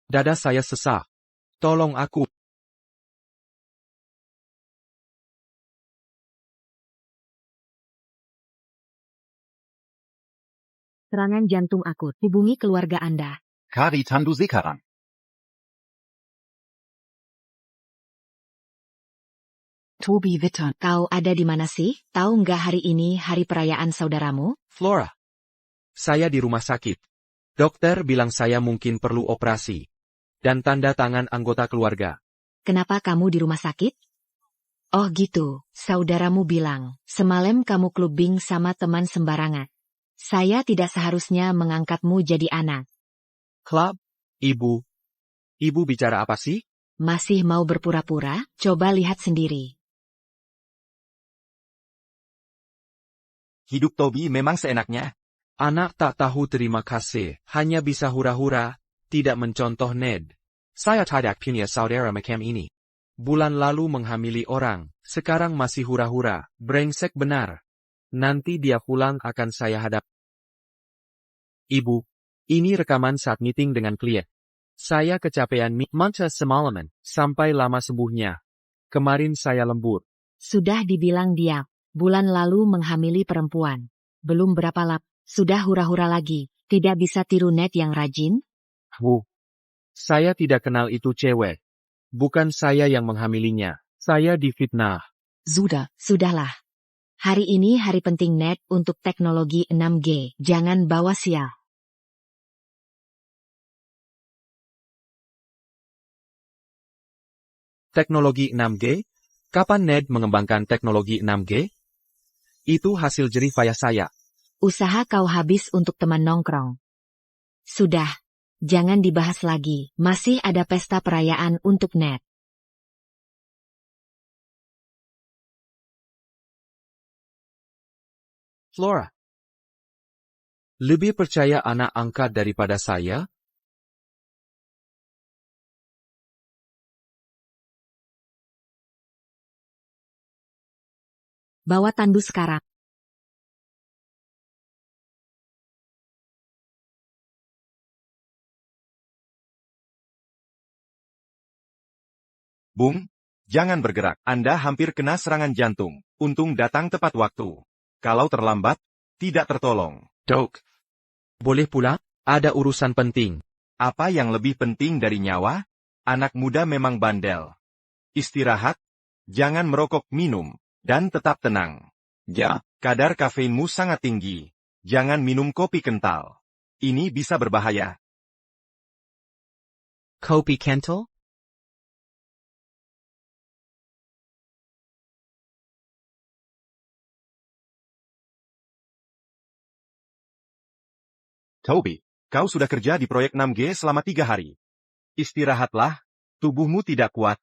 Dada saya sesak. Tolong aku. Serangan jantung akut. Hubungi keluarga Anda. Kari tandu sekarang. Toby Vitton, kau ada di mana sih? Tahu nggak hari ini hari perayaan saudaramu? Flora. Saya di rumah sakit. Dokter bilang saya mungkin perlu operasi. Dan tanda tangan anggota keluarga. Kenapa kamu di rumah sakit? Oh gitu, saudaramu bilang, semalam kamu clubbing sama teman sembarangan. Saya tidak seharusnya mengangkatmu jadi anak. Klub? Ibu. Ibu bicara apa sih? Masih mau berpura-pura? Coba lihat sendiri. Hidup Toby memang seenaknya. Anak tak tahu terima kasih, hanya bisa hura-hura, tidak mencontoh Ned. Saya tidak punya saudara macam ini. Bulan lalu menghamili orang, sekarang masih hura-hura, brengsek benar. Nanti dia pulang akan saya hadap. Ibu, ini rekaman saat meeting dengan klien. Saya kecapean manca semalaman, sampai lama sembuhnya. Kemarin saya lembur. Sudah dibilang diam. Bulan lalu menghamili perempuan. Belum berapa lap, sudah hura-hura lagi. Tidak bisa tiru Ned yang rajin? Saya tidak kenal itu cewek. Bukan saya yang menghamilinya. Saya difitnah. Sudahlah. Hari ini hari penting Ned untuk teknologi 6G. Jangan bawa sial. Teknologi 6G? Kapan Ned mengembangkan teknologi 6G? Itu hasil jerih payah saya. Usaha kau habis untuk teman nongkrong. Sudah. Jangan dibahas lagi. Masih ada pesta perayaan untuk Ned. Flora. Lebih percaya anak angkat daripada saya? Bawa tandu sekarang. Bung, jangan bergerak. Anda hampir kena serangan jantung. Untung datang tepat waktu. Kalau terlambat, tidak tertolong. Dok. Boleh pulang? Ada urusan penting. Apa yang lebih penting dari nyawa? Anak muda memang bandel. Istirahat, jangan merokok minum, dan tetap tenang. Ya, kadar kafeinmu sangat tinggi. Jangan minum kopi kental. Ini bisa berbahaya. Kopi kental? Toby, kau sudah kerja di proyek 6G selama 3 hari. Istirahatlah, tubuhmu tidak kuat.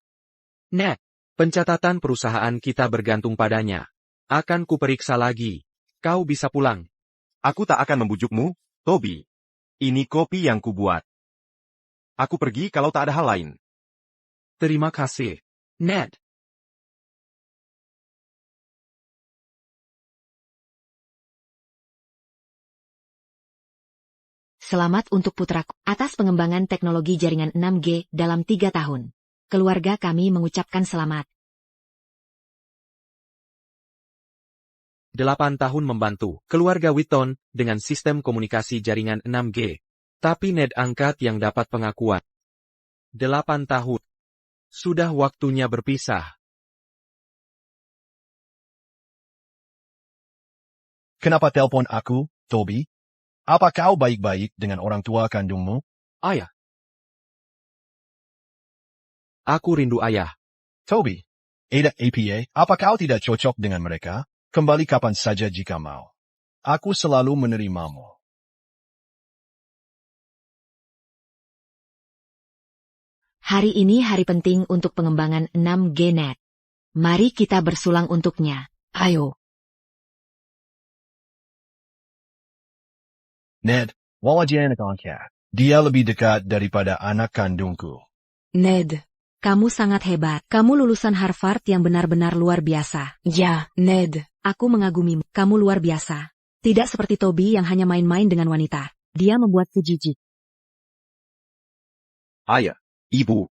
Ned, pencatatan perusahaan kita bergantung padanya. Akan kuperiksa lagi. Kau bisa pulang. Aku tak akan membujukmu, Toby. Ini kopi yang kubuat. Aku pergi kalau tak ada hal lain. Terima kasih, Ned. Selamat untuk putraku atas pengembangan teknologi jaringan 6G dalam 3 tahun. Keluarga kami mengucapkan selamat. 8 tahun membantu keluarga Witton dengan sistem komunikasi jaringan 6G. Tapi Ned angkat yang dapat pengakuan. 8 tahun. Sudah waktunya berpisah. Kenapa telepon aku, Toby? Apa kau baik-baik dengan orang tua kandungmu? Ayah. Aku rindu ayah. Toby, Ada APA, apa kau tidak cocok dengan mereka? Kembali kapan saja jika mau. Aku selalu menerimamu. Hari ini hari penting untuk pengembangan 6G Net. Mari kita bersulang untuknya. Ayo. Ned, wawajian angkat. Dia lebih dekat daripada anak kandungku. Ned, kamu sangat hebat. Kamu lulusan Harvard yang benar-benar luar biasa. Ya, Ned. Aku mengagumimu. Kamu luar biasa. Tidak seperti Toby yang hanya main-main dengan wanita. Dia membuatku jijik. Ayah, Ibu,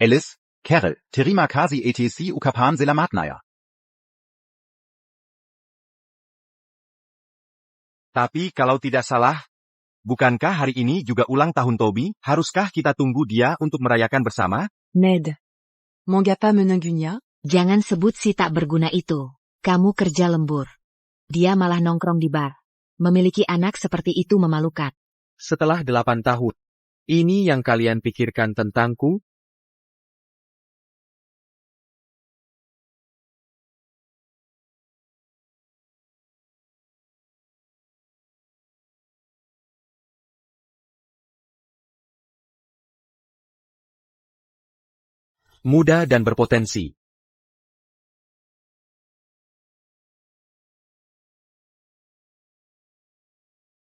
Alice, Carol, terima kasih atas ucapan selamatnya. Tapi kalau tidak salah, bukankah hari ini juga ulang tahun Toby? Haruskah kita tunggu dia untuk merayakan bersama? Ned. Mangapa menunggunya? Jangan sebut si tak berguna itu. Kamu kerja lembur. Dia malah nongkrong di bar. Memiliki anak seperti itu memalukan. Setelah 8 tahun. Ini yang kalian pikirkan tentangku? Muda dan berpotensi.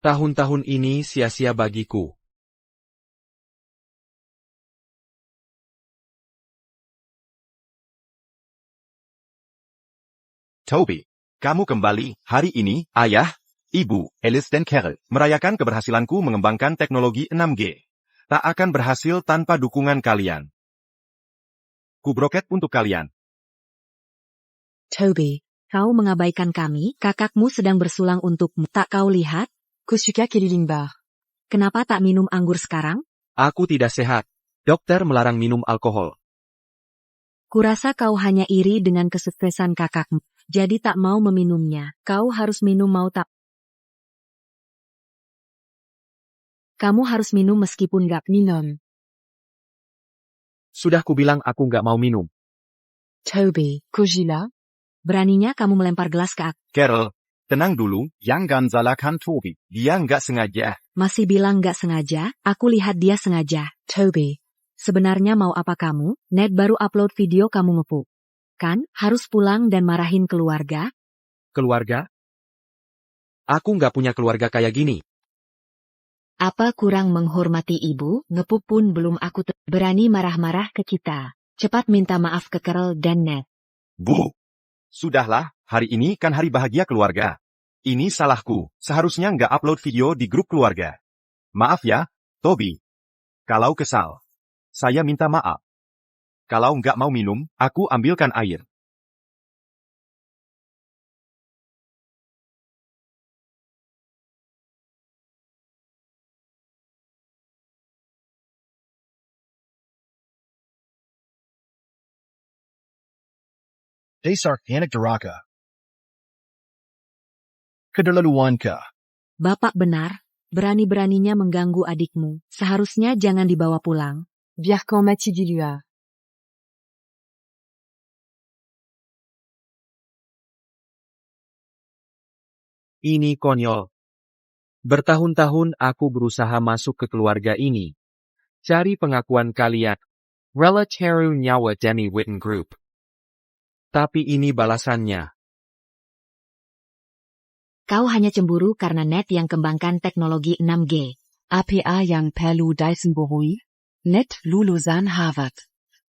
Tahun-tahun ini sia-sia bagiku. Toby, kamu kembali. Hari ini, Ayah, Ibu, Alice dan Carol. merayakan keberhasilanku mengembangkan teknologi 6G. Tak akan berhasil tanpa dukungan kalian. Kubroket untuk kalian. Toby, kau mengabaikan kami, kakakmu sedang bersulang untukmu. Tak kau lihat? Kusuka keliling bar. Kenapa tak minum anggur sekarang? Aku tidak sehat. Dokter melarang minum alkohol. Kurasa kau hanya iri dengan kesuksesan kakakmu, jadi tak mau meminumnya. Kau harus minum mau tak. Kamu harus minum meskipun gak Minum. Sudah kubilang aku nggak mau minum. Toby, Kojila. Beraninya kamu melempar gelas ke aku. Carol, tenang dulu. Jangan salahkan Toby. Dia nggak sengaja. Masih bilang gak sengaja, aku lihat dia sengaja. Toby. Sebenarnya mau apa kamu? Ned baru upload video kamu ngepuk. Kan, harus pulang dan marahin keluarga? Keluarga? Aku nggak punya keluarga kayak gini. Apa kurang menghormati ibu? Ngepuk pun belum aku berani marah-marah ke kita. Cepat minta maaf ke Carol dan Ned. Bu. Sudahlah, hari ini kan hari bahagia keluarga. Ini salahku, seharusnya nggak upload video di grup keluarga. Maaf ya, Toby. Kalau kesal, saya minta maaf. Kalau nggak mau minum, aku ambilkan air. Dasar anak duraka. Keterlaluan kah? Bapak benar, berani-beraninya mengganggu adikmu. Seharusnya jangan dibawa pulang. Biarkan mati di luar. Ini konyol. Bertahun-tahun aku berusaha masuk ke keluarga ini. Cari pengakuan kalian. Rela Teru Nyawa Demi Witten Group. Tapi ini balasannya. Kau hanya cemburu karena Ned yang kembangkan teknologi 6G. APA yang perlu disembuhui. Ned lulusan Harvard.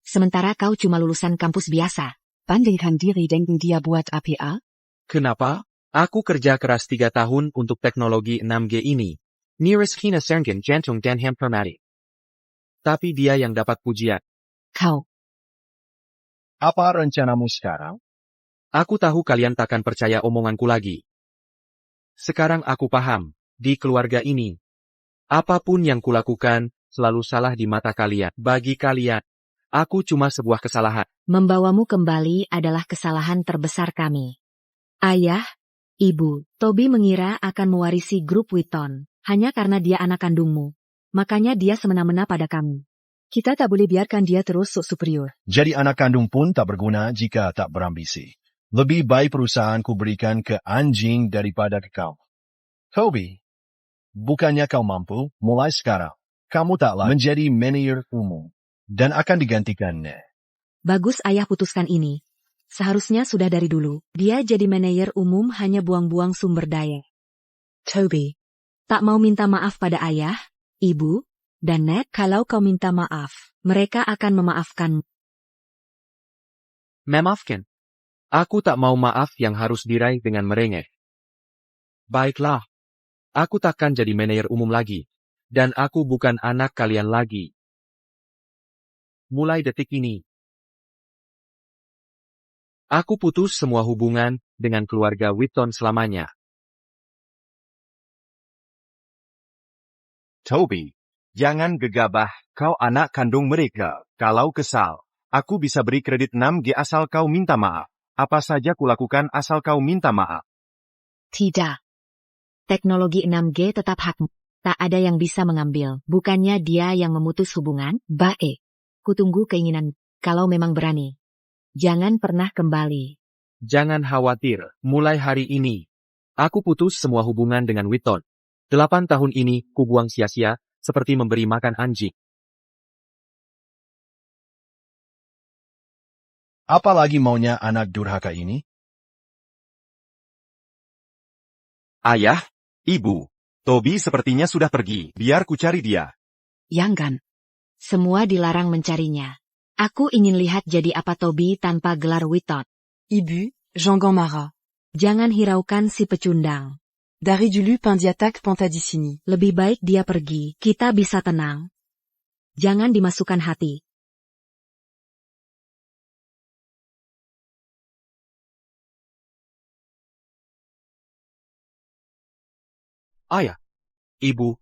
Sementara kau cuma lulusan kampus biasa. Bandingkan diri dengan dia buat APA? Kenapa? Aku kerja keras 3 tahun untuk teknologi 6G ini. Niris Kina Serngin Jantung dan Hampermati. Tapi dia yang dapat pujian. Kau. Apa rencanamu sekarang? Aku tahu kalian takkan percaya omonganku lagi. Sekarang aku paham, di keluarga ini. Apapun yang kulakukan, selalu salah di mata kalian. Bagi kalian, aku cuma sebuah kesalahan. Membawamu kembali adalah kesalahan terbesar kami. Ayah, Ibu, Toby mengira akan mewarisi grup Witton, hanya karena dia anak kandungmu. Makanya dia semena-mena pada kami. Kita tak boleh biarkan dia terus sok superior. Jadi anak kandung pun tak berguna jika tak berambisi. Lebih baik perusahaanku berikan ke anjing daripada ke kau. Toby, bukannya kau mampu, mulai sekarang. Kamu taklah menjadi manajer umum. Dan akan digantikan Ned. Bagus ayah putuskan ini. Seharusnya sudah dari dulu. Dia jadi manajer umum hanya buang-buang sumber daya. Toby. Tak mau minta maaf pada ayah, ibu, dan Ned. Kalau kau minta maaf, mereka akan memaafkanmu. Memaafkan. Aku tak mau maaf yang harus diraih dengan merengek. Baiklah. Aku takkan jadi manajer umum lagi. Dan aku bukan anak kalian lagi. mulai detik ini. Aku putus semua hubungan dengan keluarga Whitton selamanya. Toby, jangan gegabah, kau anak kandung mereka. Kalau kesal, aku bisa beri kredit 6G asal kau minta maaf. Apa saja kulakukan asal kau minta maaf. Tidak. Teknologi 6G tetap hakmu. Tak ada yang bisa mengambil. Bukannya dia yang memutus hubungan, baik. Kutunggu keinginan, kalau memang berani. Jangan pernah kembali. Jangan khawatir, mulai hari ini. Aku putus semua hubungan dengan Whitton. 8 tahun ini kubuang sia-sia, seperti memberi makan anjing. Apalagi maunya anak durhaka ini? Ayah, ibu, Toby sepertinya sudah pergi. Biar ku cari dia. Jangan. Semua dilarang mencarinya. Aku ingin lihat jadi apa Toby tanpa gelar Whitton. Ibu, Jean Gamara. Jangan hiraukan si pecundang. Dari dulu Pendiatak Pentadicini. Lebih baik dia pergi, kita bisa tenang. Jangan dimasukkan hati. Ayah, ibu,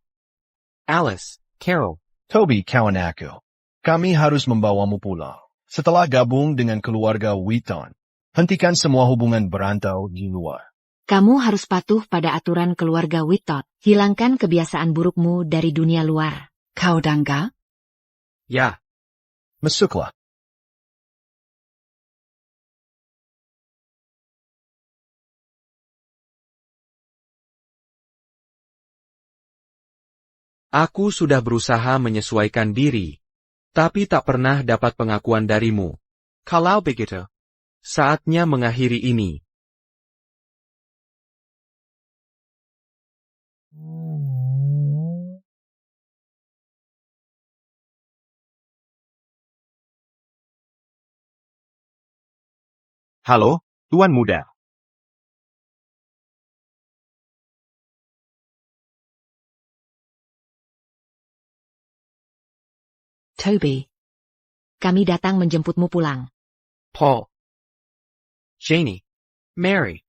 Alice, Carol. Toby, kawan aku. Kami harus membawamu pulang. Setelah gabung dengan keluarga Whitton, hentikan semua hubungan berantau di luar. Kamu harus patuh pada aturan keluarga Whitton. Hilangkan kebiasaan burukmu dari dunia luar. Kau dangga? Ya, Masuklah. aku sudah berusaha menyesuaikan diri, tapi tak pernah dapat pengakuan darimu. Kalau begitu, saatnya mengakhiri ini. Halo, Tuan Muda. Toby. Kami datang menjemputmu pulang. Paul, Janie, Mary.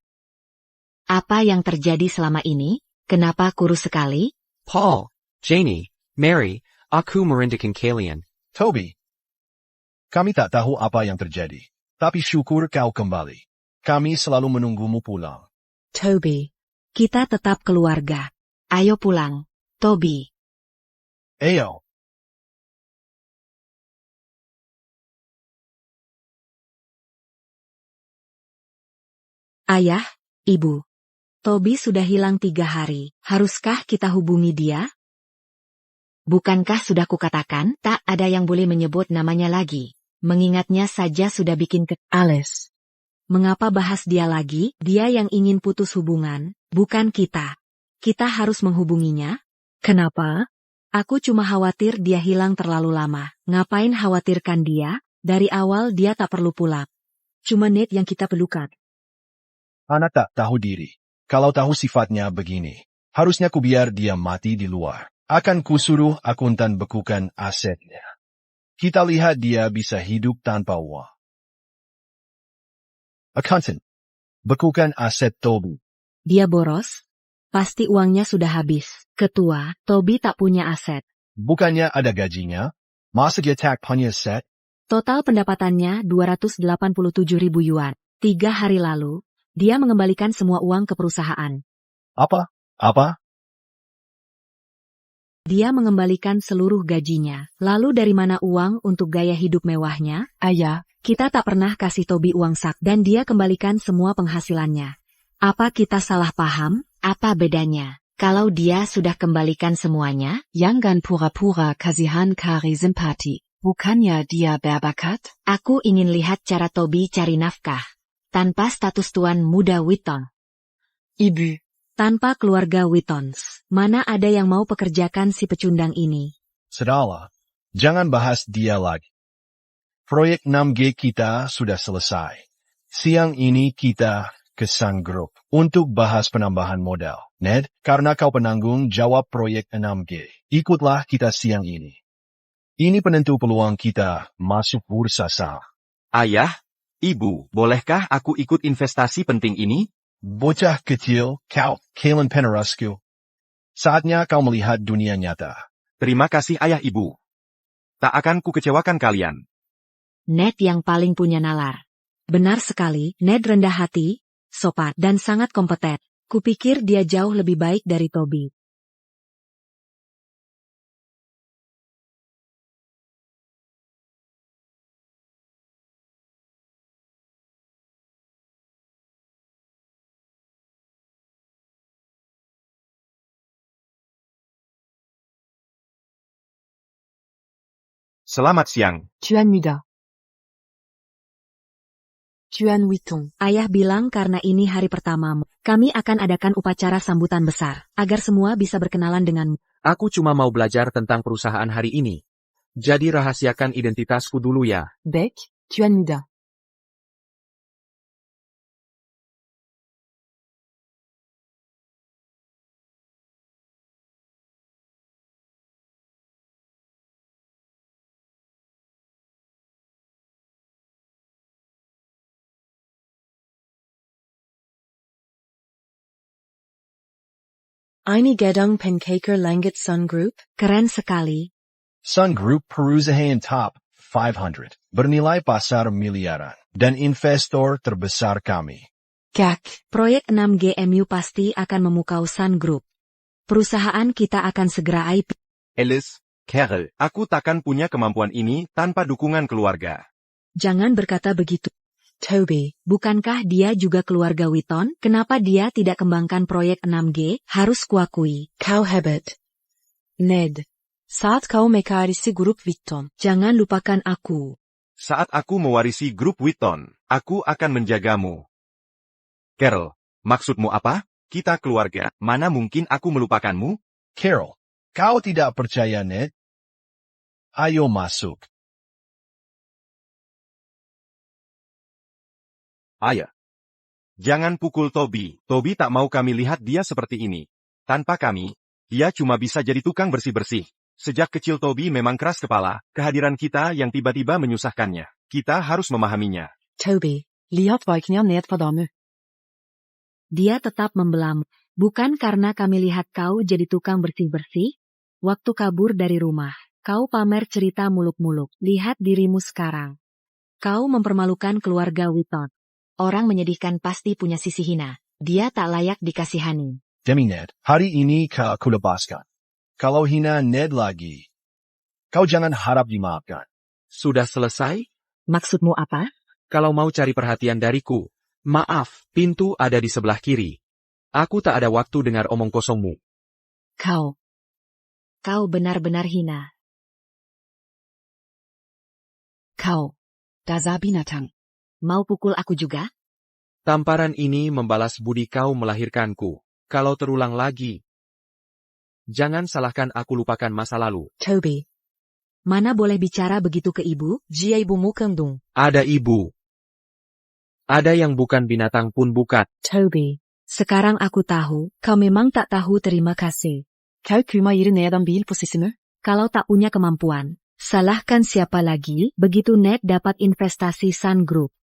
Apa yang terjadi selama ini? Kenapa kurus sekali? Paul, Janie, Mary, aku merindukan kalian. Toby. Kami tak tahu apa yang terjadi. Tapi syukur kau kembali. Kami selalu menunggumu pulang. Toby. Kita tetap keluarga. Ayo pulang, Toby. Ayo. Ayah, ibu. Toby sudah hilang 3 hari. Haruskah kita hubungi dia? Bukankah sudah kukatakan, tak ada yang boleh menyebut namanya lagi. Mengingatnya saja sudah bikin Alice. Mengapa bahas dia lagi? Dia yang ingin putus hubungan, bukan kita. Kita harus menghubunginya? Kenapa? Aku cuma khawatir dia hilang terlalu lama. Ngapain khawatirkan dia? Dari awal dia tak perlu pulang. Cuma Ned yang kita perlukan. Anak tak tahu diri. Kalau tahu sifatnya begini, harusnya ku biar dia mati di luar. Akan kusuruh akuntan bekukan asetnya. Kita lihat dia bisa hidup tanpa uang. Akuntan, bekukan aset Toby. Dia boros? Pasti uangnya sudah habis. Ketua, Toby tak punya aset. Bukannya ada gajinya? Masa dia tak punya aset? Total pendapatannya 287.000 yuan. 3 hari lalu, dia mengembalikan semua uang ke perusahaan. Apa? Dia mengembalikan seluruh gajinya. Lalu dari mana uang untuk gaya hidup mewahnya? Ayah. Kita tak pernah kasih Toby uang sak dan dia kembalikan semua penghasilannya. Apa kita salah paham? Apa bedanya? Kalau dia sudah kembalikan semuanya? Jangan pura-pura kasihan kari simpati. Bukannya dia berbakat? Aku ingin lihat cara Toby cari nafkah. Tanpa status tuan muda Whitton. Ibu. Tanpa keluarga Whittons. Mana ada yang mau pekerjakan si pecundang ini? Sudahlah, jangan bahas dia lagi. Proyek 6G kita sudah selesai. Siang ini kita ke Sun Group untuk bahas penambahan modal. Ned, karena kau penanggung jawab proyek 6G, ikutlah kita siang ini. Ini penentu peluang kita masuk bursa saham. Ayah, Ibu, bolehkah aku ikut investasi penting ini? Bocah kecil, kau, Kalen Penarasku. Saatnya kau melihat dunia nyata. Terima kasih ayah ibu. Tak akan ku kecewakan kalian. Ned yang paling punya nalar. Benar sekali, Ned rendah hati, sopan, dan sangat kompeten. Kupikir dia jauh lebih baik dari Toby. Selamat siang. Tuan Muda. Tuan Witton. Ayah bilang karena ini hari pertamamu, kami akan adakan upacara sambutan besar, agar semua bisa berkenalan denganmu. Aku cuma mau belajar tentang perusahaan hari ini. Jadi rahasiakan identitasku dulu ya. Beck, Tuan Muda. Ini Gedung Pencaker Langit Sun Group. Keren sekali. Sun Group perusahaan top 500, bernilai pasar miliaran, dan investor terbesar kami. CAC. Proyek 6GMU pasti akan memukau Sun Group. Perusahaan kita akan segera IPO. Alice, Carol, aku takkan punya kemampuan ini tanpa dukungan keluarga. Jangan berkata begitu. Toby. Bukankah dia juga keluarga Witton? Kenapa dia tidak kembangkan proyek 6G? Harus kuakui. Kau hebat. Ned. Saat kau mekarisi grup Witton. Jangan lupakan aku. Saat aku mewarisi grup Witton, aku akan menjagamu. Carol, maksudmu apa? Kita keluarga, mana mungkin aku melupakanmu? Carol, kau tidak percaya Ned? Ayo masuk. Ayah. Jangan pukul Toby. Toby tak mau kami lihat dia seperti ini. Tanpa kami, dia cuma bisa jadi tukang bersih-bersih. Sejak kecil Toby memang keras kepala, kehadiran kita yang tiba-tiba menyusahkannya. Kita harus memahaminya. Toby. Lihat baiknya Ned padamu. Dia tetap membelamu. Bukan karena kami lihat kau jadi tukang bersih-bersih. Waktu kabur dari rumah, kau pamer cerita muluk-muluk. Lihat dirimu sekarang. Kau mempermalukan keluarga Witton. Orang menyedihkan pasti punya sisi hina. Dia tak layak dikasihani. Demi Ned, hari ini kau lepaskan. Kalau hina Ned lagi, kau jangan harap dimaafkan. Sudah selesai? Maksudmu apa? Kalau mau cari perhatian dariku, maaf, pintu ada di sebelah kiri. Aku tak ada waktu dengar omong kosongmu. Kau benar-benar hina. Kau. Dasar binatang. Mau pukul aku juga? Tamparan ini membalas budi kau melahirkanku. Kalau terulang lagi, jangan salahkan aku lupakan masa lalu. Toby. Mana boleh bicara begitu ke ibu? Jia ibumu kandung. Ada ibu. Ada yang bukan binatang pun bukan. Toby. Sekarang aku tahu, kau memang tak tahu terima kasih. Kau kuma iri nedan bil posisimu? Kalau tak punya kemampuan, salahkan siapa lagi? Begitu Ned dapat investasi Sun Group,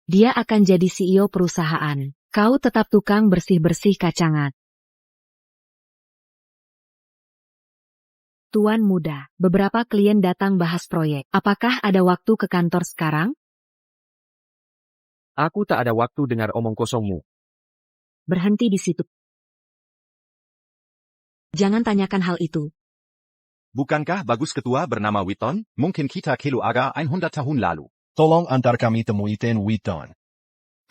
dia akan jadi CEO perusahaan. Kau tetap tukang bersih-bersih kacangan. Tuan muda, beberapa klien datang bahas proyek. Apakah ada waktu ke kantor sekarang? Aku tak ada waktu dengar omong kosongmu. Berhenti di situ. Jangan tanyakan hal itu. Bukankah bagus ketua bernama Witton? Mungkin kita kelu aga 100 tahun lalu. Tolong antar kami temui Ten Witton.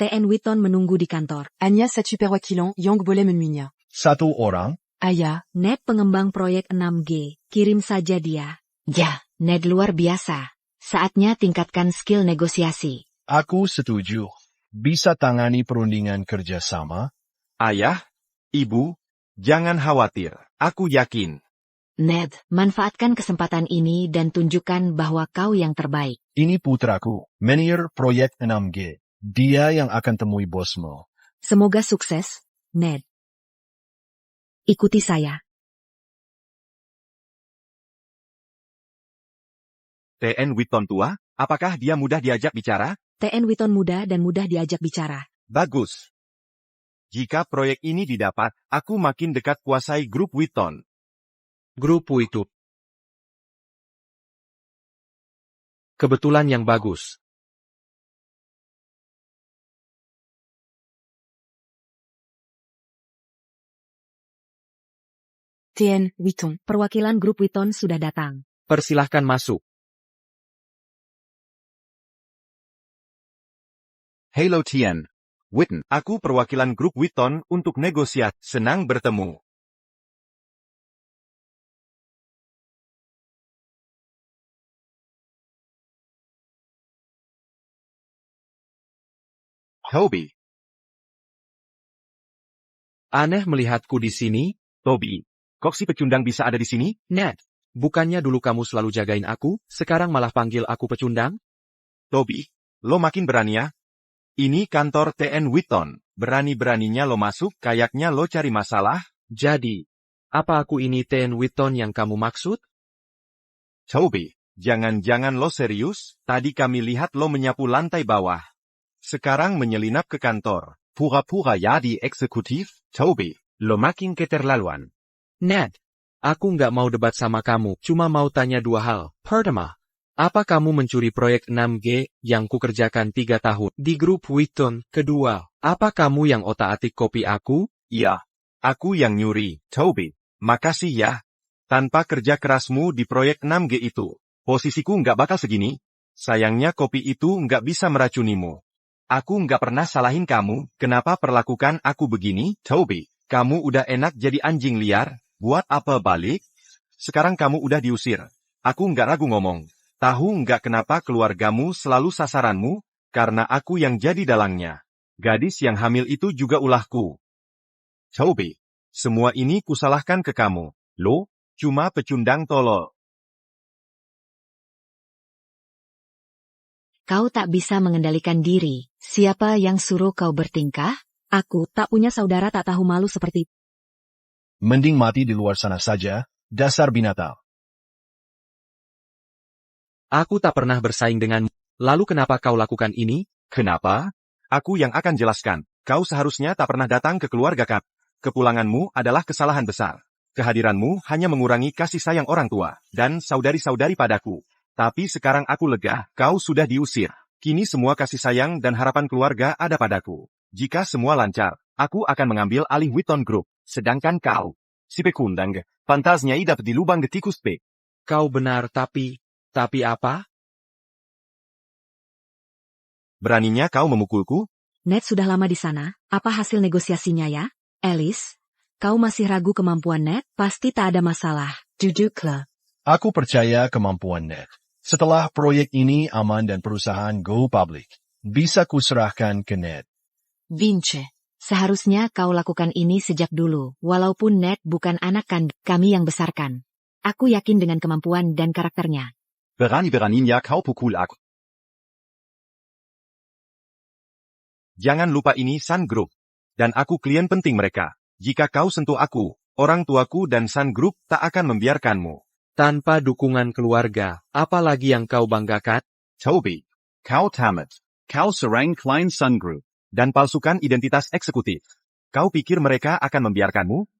TN Witton menunggu di kantor. Anya set super wakilan yang boleh menemuinya. Satu orang? Ayah. Ned pengembang proyek 6G. Kirim saja dia. Ya, Ned luar biasa. Saatnya tingkatkan skill negosiasi. Aku setuju. Bisa tangani perundingan kerjasama? Ayah, ibu, jangan khawatir. Aku yakin. Ned, manfaatkan kesempatan ini dan tunjukkan bahwa kau yang terbaik. Ini putraku, manajer proyek 6G. Dia yang akan temui bosmu. Semoga sukses, Ned. Ikuti saya. TN Witton tua, apakah dia mudah diajak bicara? TN Witton muda dan mudah diajak bicara. Bagus. Jika proyek ini didapat, aku makin dekat kuasai grup Witton. Grup Witton. Kebetulan yang bagus. TN Witton. Perwakilan grup Witton sudah datang. Persilahkan masuk. Halo Tien. Witten. Aku perwakilan grup Witton untuk negosiasi. Senang bertemu. Toby. Aneh melihatku di sini, Toby, kok si pecundang bisa ada di sini? Ned. Bukannya dulu kamu selalu jagain aku, sekarang malah panggil aku pecundang? Toby, lo makin berani ya? Ini kantor TN Witton. Berani-beraninya lo masuk, kayaknya lo cari masalah. Jadi, apa aku ini TN Witton yang kamu maksud? Toby, jangan-jangan lo serius? Tadi kami lihat lo menyapu lantai bawah. Sekarang menyelinap ke kantor. Pura-pura ya di eksekutif? Toby, lo makin keterlaluan. Ned, aku nggak mau debat sama kamu, cuma mau tanya dua hal. Pertama, apa kamu mencuri proyek 6G yang kukerjakan 3 tahun di grup Witton? Kedua, apa kamu yang otak-atik kopi aku? Iya, aku yang nyuri. Toby, makasih ya. Tanpa kerja kerasmu di proyek 6G itu, posisiku nggak bakal segini. Sayangnya kopi itu nggak bisa meracunimu. Aku nggak pernah salahin kamu, kenapa perlakukan aku begini? Toby, kamu udah enak jadi anjing liar, buat apa balik? Sekarang kamu udah diusir. Aku nggak ragu ngomong. Tahu nggak kenapa keluargamu selalu sasaranmu? Karena aku yang jadi dalangnya. Gadis yang hamil itu juga ulahku. Toby, semua ini kusalahkan ke kamu. Lo, cuma pecundang tolol. Kau tak bisa mengendalikan diri. Siapa yang suruh kau bertingkah? Aku tak punya saudara tak tahu malu seperti. Mending mati di luar sana saja, dasar binatang. Aku tak pernah bersaing denganmu. Lalu kenapa kau lakukan ini? Kenapa? Aku yang akan jelaskan. Kau seharusnya tak pernah datang ke keluarga Kap. Kepulanganmu adalah kesalahan besar. Kehadiranmu hanya mengurangi kasih sayang orang tua dan saudari-saudari padaku. Tapi sekarang aku lega, kau sudah diusir. Kini semua kasih sayang dan harapan keluarga ada padaku. Jika semua lancar, aku akan mengambil alih Witton Group. Sedangkan kau, si pekundang, pantasnya idap di lubang tikus pe. Kau benar tapi apa? Beraninya kau memukulku? Ned sudah lama di sana, apa hasil negosiasinya ya? Alice, kau masih ragu kemampuan Ned? Pasti tak ada masalah. Jujuklah. Aku percaya kemampuan Ned. Setelah proyek ini aman dan perusahaan go public, bisa kuserahkan ke Ned. Vince. Seharusnya kau lakukan ini sejak dulu, walaupun Ned bukan anak kami yang besarkan. Aku yakin dengan kemampuan dan karakternya. Berani-beraninya kau pukul aku. Jangan lupa ini Sun Group. Dan aku klien penting mereka. Jika kau sentuh aku, orang tuaku dan Sun Group tak akan membiarkanmu. Tanpa dukungan keluarga, apalagi yang kau banggakan? Toby. Kau tamat. Kau serang Klein Sun Group. Dan palsukan identitas eksekutif. Kau pikir mereka akan membiarkanmu?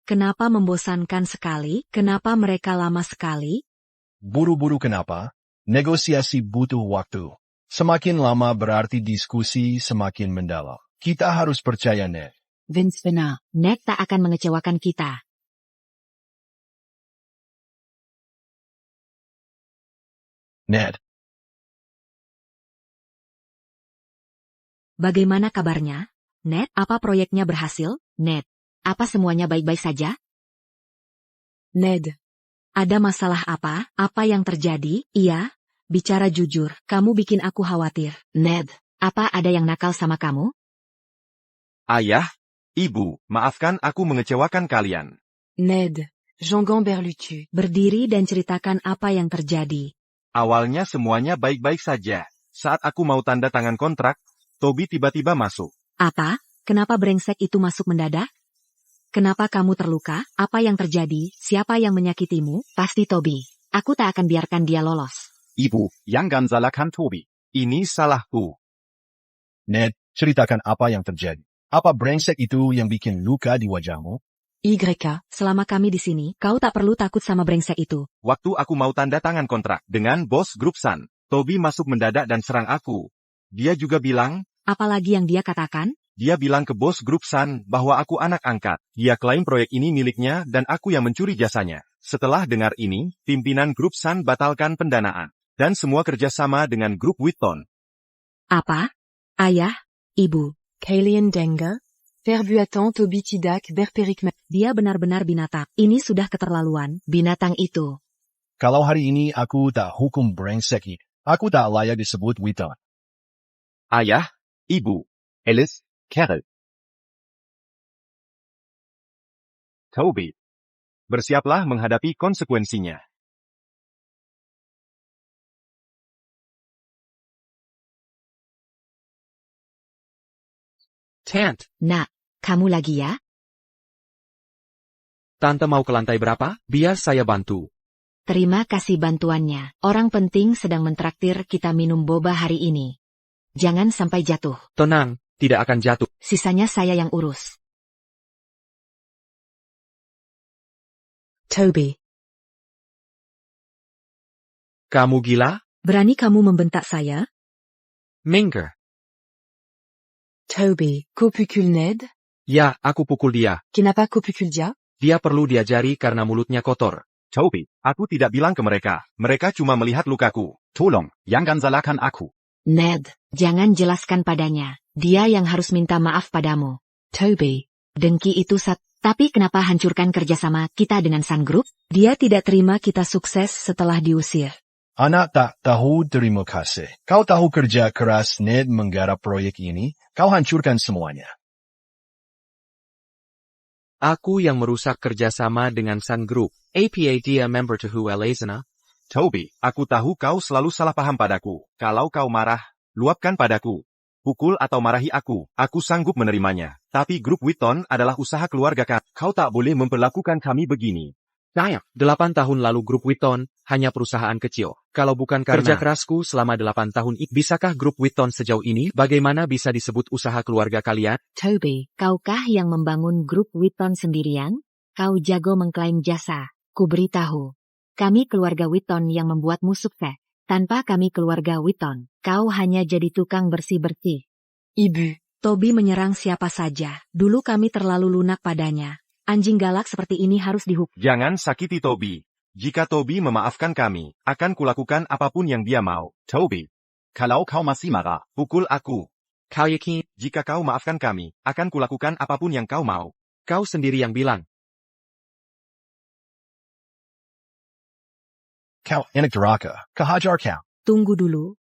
Kenapa membosankan sekali? Kenapa mereka lama sekali? Buru-buru kenapa? Negosiasi butuh waktu. Semakin lama berarti diskusi semakin mendalam. Kita harus percaya Ned. Vince benar. Ned tak akan mengecewakan kita. Ned, Bagaimana kabarnya? Ned, apa proyeknya berhasil? Ned, apa semuanya baik-baik saja? Ned. Ada masalah apa? Apa yang terjadi? Iya, bicara jujur, kamu bikin aku khawatir. Ned, apa ada yang nakal sama kamu? Ayah, ibu, maafkan aku mengecewakan kalian. Ned. Jean Berlutu. Berdiri dan ceritakan apa yang terjadi. Awalnya semuanya baik-baik saja. Saat aku mau tanda tangan kontrak, Toby tiba-tiba masuk. Apa? Kenapa brengsek itu masuk mendadak? Kenapa kamu terluka? Apa yang terjadi? Siapa yang menyakitimu? Pasti Toby. Aku tak akan biarkan dia lolos. Ibu, jangan salahkan Toby. Ini salahku. Ned, ceritakan apa yang terjadi. Apa brengsek itu yang bikin luka di wajahmu? YK. Selama kami di sini, kau tak perlu takut sama brengsek itu. Waktu aku mau tanda tangan kontrak dengan bos grup Sun, Toby masuk mendadak dan serang aku. Dia juga bilang, Apalagi yang dia katakan? dia bilang ke bos grup Sun bahwa aku anak angkat. Dia klaim proyek ini miliknya dan aku yang mencuri jasanya. Setelah dengar ini, pimpinan grup Sun batalkan pendanaan. Dan semua kerjasama dengan grup Witton. Apa? Ayah? Ibu? Kalian Denga. Perbuatan Toby tidak berperikmat. Dia benar-benar binatang. Ini sudah keterlaluan. Binatang itu. Kalau hari ini aku tak hukum brengsek ini, aku tak layak disebut Witton. Ayah, ibu, Alice, Carol. Toby. Bersiaplah menghadapi konsekuensinya. Tant, Nak, kamu lagi ya? Tante mau ke lantai berapa? Biar saya bantu. Terima kasih bantuannya. Orang penting sedang mentraktir kita minum boba hari ini. Jangan sampai jatuh. Tenang, tidak akan jatuh. Sisanya saya yang urus. Toby. Kamu gila? Berani kamu membentak saya? Minker. Toby. Kau pukul Ned? Ya, aku pukul dia. Kenapa kau pukul dia? Dia perlu diajari karena mulutnya kotor. Toby, aku tidak bilang ke mereka. Mereka cuma melihat lukaku. Tolong, jangan salahkan aku. Ned, jangan jelaskan padanya. Dia yang harus minta maaf padamu. Toby. Dengki itu tapi kenapa hancurkan kerjasama kita dengan Sun Group? Dia tidak terima kita sukses setelah diusir. Anak tak tahu terima kasih. Kau tahu kerja keras Ned menggarap proyek ini, kau hancurkan semuanya. Aku yang merusak kerjasama dengan Sun Group. APA dia member to who Elazana. Toby, aku tahu kau selalu salah paham padaku. Kalau kau marah, luapkan padaku. Pukul atau marahi aku sanggup menerimanya. Tapi grup Witton adalah usaha keluarga kami. Kau tak boleh memperlakukan kami begini. Sayang, 8 tahun lalu grup Witton hanya perusahaan kecil. Kalau bukan kerja kerasku selama 8 tahun itu, bisakah grup Witton sejauh ini? Bagaimana bisa disebut usaha keluarga kalian? Toby, kaukah yang membangun grup Witton sendirian? Kau jago mengklaim jasa. Ku beritahu. Kami keluarga Witton yang membuatmu sukses. Tanpa kami keluarga Witton, kau hanya jadi tukang bersih-bersih. Ibu. Toby menyerang siapa saja. Dulu kami terlalu lunak padanya. Anjing galak seperti ini harus dihukum. Jangan sakiti Toby. Jika Toby memaafkan kami, akan kulakukan apapun yang dia mau. Toby. Kalau kau masih marah, Pukul aku. Kau yakin? Jika kau maafkan kami, akan kulakukan apapun yang kau mau. Kau sendiri yang bilang. Kau anak durhaka, kehajar kau. Tunggu dulu.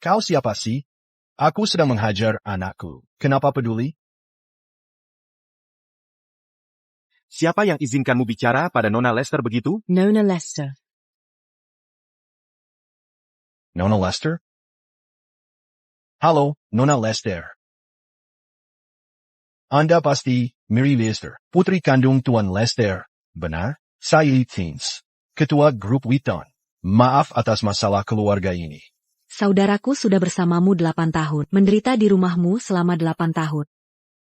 Kau siapa sih? Aku sedang menghajar anakku. Kenapa peduli? Siapa yang izinkanmu bicara pada Nona Lester begitu? Nona Lester. Nona Lester? Halo, Nona Lester. Anda pasti Mary Lester, putri kandung Tuan Lester, benar? Saya Teens, ketua grup Witton. Maaf atas masalah keluarga ini. Saudaraku sudah bersamamu 8 tahun, menderita di rumahmu selama 8 tahun.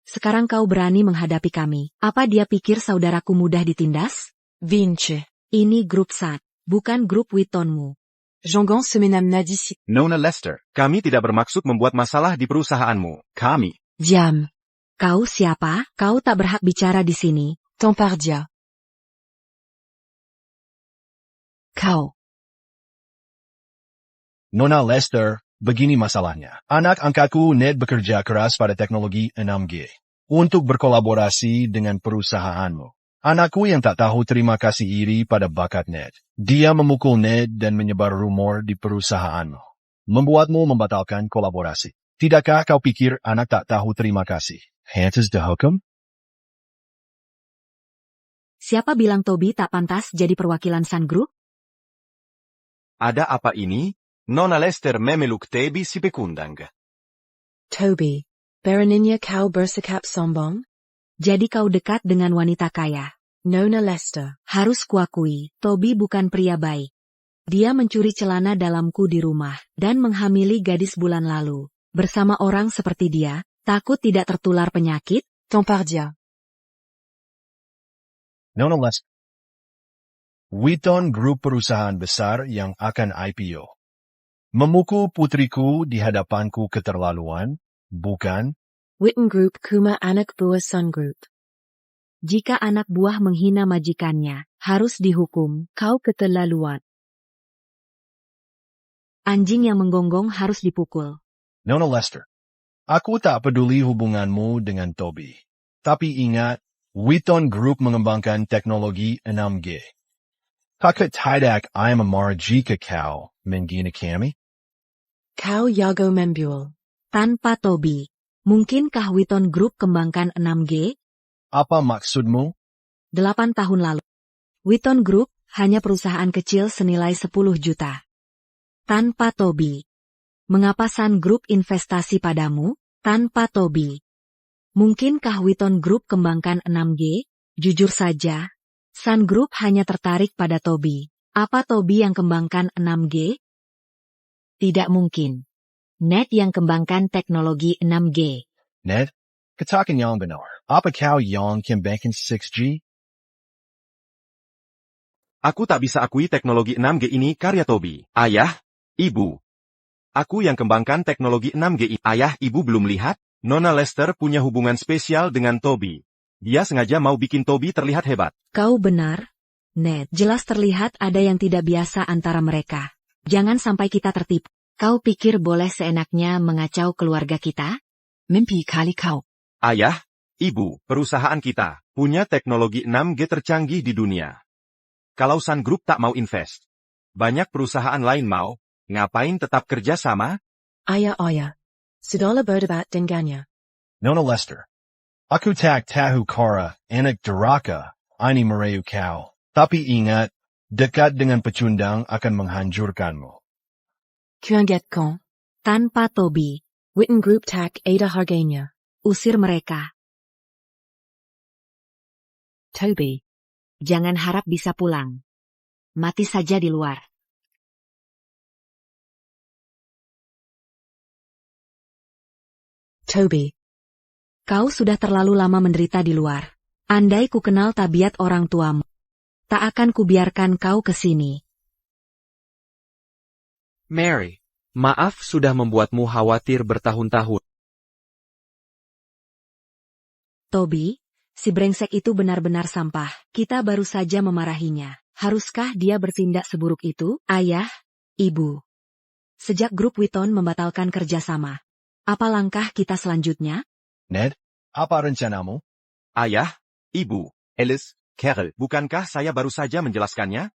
Sekarang kau berani menghadapi kami. Apa dia pikir saudaraku mudah ditindas? Vince. Ini grup SAT, bukan grup Wittonmu. Jangan semenamna d'ici. Nona Lester. Kami tidak bermaksud membuat masalah di perusahaanmu. Kami. Diam. Kau siapa? Kau tak berhak bicara di sini. Tempardia. Kau. Nona Lester, begini masalahnya. Anak angkatku Ned bekerja keras pada teknologi 6G untuk berkolaborasi dengan perusahaanmu. Anakku yang tak tahu terima kasih iri pada bakat Ned. Dia memukul Ned dan menyebar rumor di perusahaanmu. Membuatmu membatalkan kolaborasi. Tidakkah kau pikir anak tak tahu terima kasih? Hantas de hukum? Siapa bilang Toby tak pantas jadi perwakilan Sun Group? Ada apa ini? Non Lester memeluk tebi si pekundang. Toby, Bereninya kau bersikap sombong? Jadi kau dekat dengan wanita kaya. Nona Lester. Harus kuakui, Toby bukan pria baik. Dia mencuri celana dalamku di rumah, dan menghamili gadis bulan lalu. Bersama orang seperti dia, takut tidak tertular penyakit? Tempardia. Nona Lester. Wheaton Group perusahaan besar yang akan IPO. Memukul putriku di hadapanku keterlaluan, bukan? Witten Group kuma anak buah Sun Group. Jika anak buah menghina majikannya, harus dihukum, kau keterlaluan. Anjing yang menggonggong harus dipukul. Nona Lester. Aku tak peduli hubunganmu dengan Toby. Tapi ingat, Wheaton Group mengembangkan teknologi 6G. Kakak tidak ayam memarji ke kau, menggina kami? Kau yago membual. Tanpa Toby, mungkinkah Wheaton Group kembangkan 6G? Apa maksudmu? 8 tahun lalu. Wheaton Group hanya perusahaan kecil senilai 10 juta. Tanpa Toby. Mengapa Sun Group investasi padamu? Tanpa Toby. Mungkinkah Wheaton Group kembangkan 6G? Jujur saja, Sun Group hanya tertarik pada Toby. Apa Toby yang kembangkan 6G? Tidak mungkin. Ned yang kembangkan teknologi 6G. Ned, katakan yang benar. Apa kau yang kembangkan 6G? Aku tak bisa akui teknologi 6G ini karya Toby. Ayah, Ibu. Aku yang kembangkan teknologi 6G. Ayah, Ibu belum lihat? Nona Lester punya hubungan spesial dengan Toby. Dia sengaja mau bikin Toby terlihat hebat. Kau benar, Ned. Jelas terlihat ada yang tidak biasa antara mereka. Jangan sampai kita tertipu. Kau pikir boleh seenaknya mengacau keluarga kita? Mimpi kali kau. Ayah, Ibu, perusahaan kita punya teknologi 6G tercanggih di dunia. Kalau Sun Group tak mau invest, banyak perusahaan lain mau, ngapain tetap kerja sama? Ayah. Sudah berdebat dengannya. Nona Lester. Aku tak tahu kara, anak duraka, ini merayu kau. Tapi ingat, dekat dengan pecundang akan menghancurkanmu. Kuangetkan. Tanpa Toby, Witten Group tak ada harganya. usir mereka. Toby. Jangan harap bisa pulang. Mati saja di luar. Toby. Kau sudah terlalu lama menderita di luar. Andai ku kenal tabiat orang tuamu, tak akan kubiarkan kau ke sini. Mary, maaf sudah membuatmu khawatir bertahun-tahun. Toby, si brengsek itu benar-benar sampah. Kita baru saja memarahinya. Haruskah dia bertindak seburuk itu? Ayah, Ibu. Sejak grup Wheaton membatalkan kerjasama, apa langkah kita selanjutnya? Ned, apa rencanamu? Ayah, Ibu, Alice, Carol. bukankah saya baru saja menjelaskannya?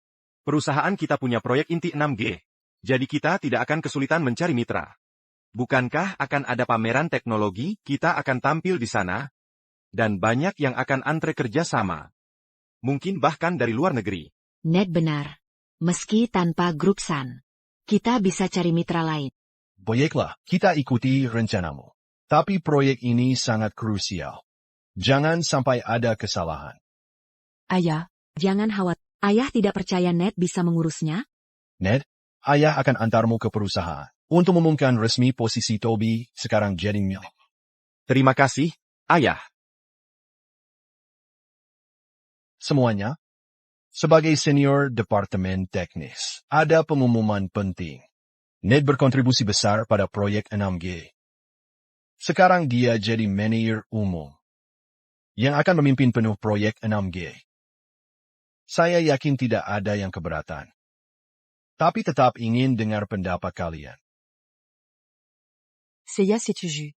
Perusahaan kita punya proyek inti 6G. Jadi kita tidak akan kesulitan mencari mitra. Bukankah akan ada pameran teknologi, kita akan tampil di sana? Dan banyak yang akan antre kerja sama. Mungkin bahkan dari luar negeri. Ned benar. Meski tanpa grup Sun, kita bisa cari mitra lain. Baiklah, kita ikuti rencanamu. Tapi proyek ini sangat krusial. Jangan sampai ada kesalahan. Ayah. Jangan khawatir. Ayah tidak percaya Ned bisa mengurusnya? Ned, ayah akan antarmu ke perusahaan untuk mengumumkan resmi posisi Toby sekarang jadi milik. Terima kasih, Ayah. Semuanya, sebagai senior departemen teknis, ada pengumuman penting. Ned berkontribusi besar pada proyek 6G. Sekarang dia jadi manajer umum yang akan memimpin penuh proyek 6G. Saya yakin tidak ada yang keberatan. Tapi tetap ingin dengar pendapat kalian. Saya setuju.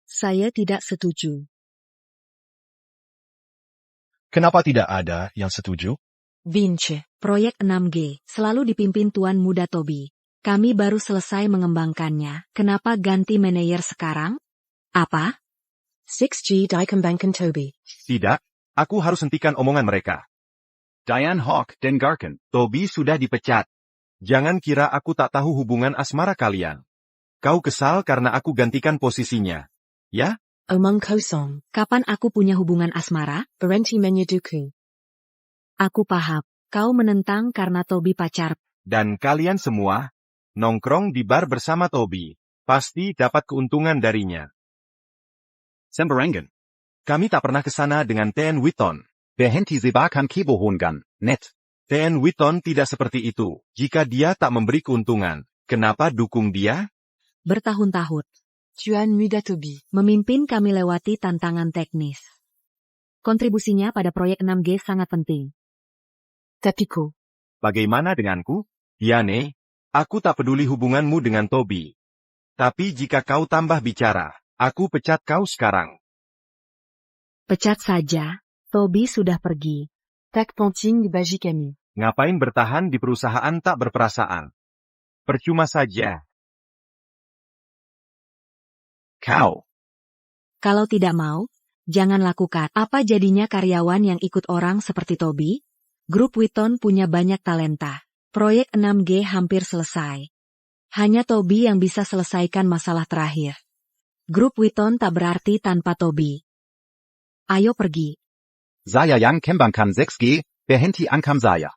Saya tidak setuju. Kenapa tidak ada yang setuju? Vince. Proyek 6G selalu dipimpin Tuan Muda Toby. Kami baru selesai mengembangkannya. Kenapa ganti manajer sekarang? Apa? 6G dikembangkan Toby. Tidak, aku harus hentikan omongan mereka. Diane Hawk dan Garkin. Toby sudah dipecat. Jangan kira aku tak tahu hubungan asmara kalian. Kau kesal karena aku gantikan posisinya. Ya? Omung kosong. Kapan aku punya hubungan asmara? Berhenti menyudutku. Aku paham. Kau menentang karena Toby pacar. Dan kalian semua, nongkrong di bar bersama Toby. Pasti dapat keuntungan darinya. Sembarangan. Kami tak pernah ke sana dengan Ten Witton. Berhenti sebarkan kebohongan, Ned. Ten Witton tidak seperti itu. Jika dia tak memberi keuntungan, kenapa dukung dia? Bertahun-tahun. Tuan muda Toby. Memimpin kami lewati tantangan teknis. Kontribusinya pada proyek 6G sangat penting. Tapiko. Bagaimana denganku? Diane, aku tak peduli hubunganmu dengan Toby. Tapi jika kau tambah bicara, aku pecat kau sekarang. Pecat saja. Toby sudah pergi. Tak penting bagi kami. Ngapain bertahan di perusahaan tak berperasaan? Percuma saja. Kau. Kalau tidak mau, jangan lakukan. Apa jadinya karyawan yang ikut orang seperti Toby? Grup Witton punya banyak talenta. Proyek 6G hampir selesai. Hanya Toby yang bisa selesaikan masalah terakhir. Grup Witton tak berarti tanpa Toby. Ayo pergi. Saya yang kembangkan 6G, berhenti angkam saya.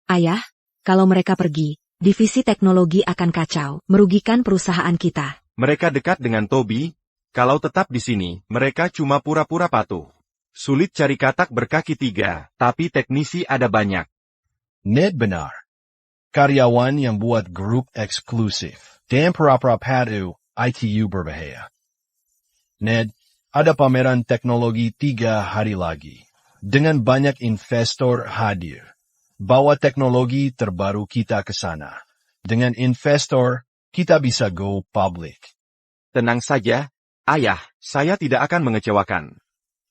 Ayah, kalau mereka pergi, divisi teknologi akan kacau, merugikan perusahaan kita. Mereka dekat dengan Toby. Kalau tetap di sini, mereka cuma pura-pura patuh. Sulit cari katak berkaki 3, tapi teknisi ada banyak. Ned benar. Karyawan yang buat grup eksklusif. Dan pura-pura patuh, ITU berbahaya. Ned, ada pameran teknologi 3 hari lagi. Dengan banyak investor hadir. Bawa teknologi terbaru kita ke sana. Dengan investor, kita bisa go public. Tenang saja, ayah, saya tidak akan mengecewakan.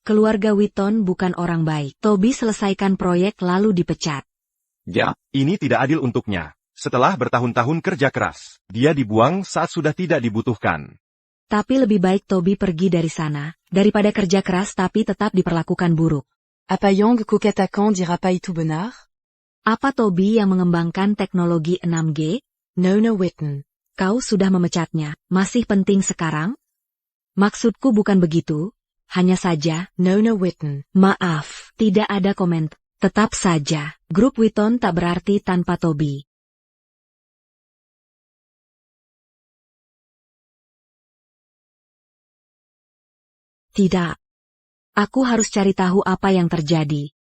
Keluarga Witton bukan orang baik. Toby selesaikan proyek lalu dipecat. Ya, ini tidak adil untuknya. Setelah bertahun-tahun kerja keras, dia dibuang saat sudah tidak dibutuhkan. Tapi lebih baik Toby pergi dari sana, daripada kerja keras tapi tetap diperlakukan buruk. Apa yang kukatakan dira pas itu benar? Apa Toby yang mengembangkan teknologi 6G? Nona Witton. Kau sudah memecatnya, masih penting sekarang? Maksudku bukan begitu, hanya saja, Nona Witton. maaf, tidak ada komentar. Tetap saja, grup Witton tak berarti tanpa Toby. Tidak. Aku harus cari tahu apa yang terjadi.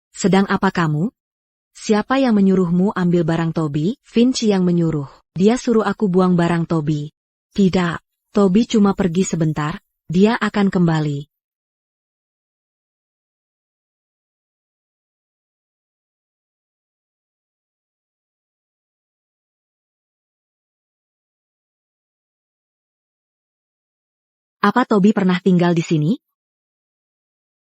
Sedang apa kamu? Siapa yang menyuruhmu ambil barang Toby? Finch yang menyuruh. Dia suruh aku buang barang Toby. Tidak. Toby cuma pergi sebentar. Dia akan kembali. Apa Toby pernah tinggal di sini?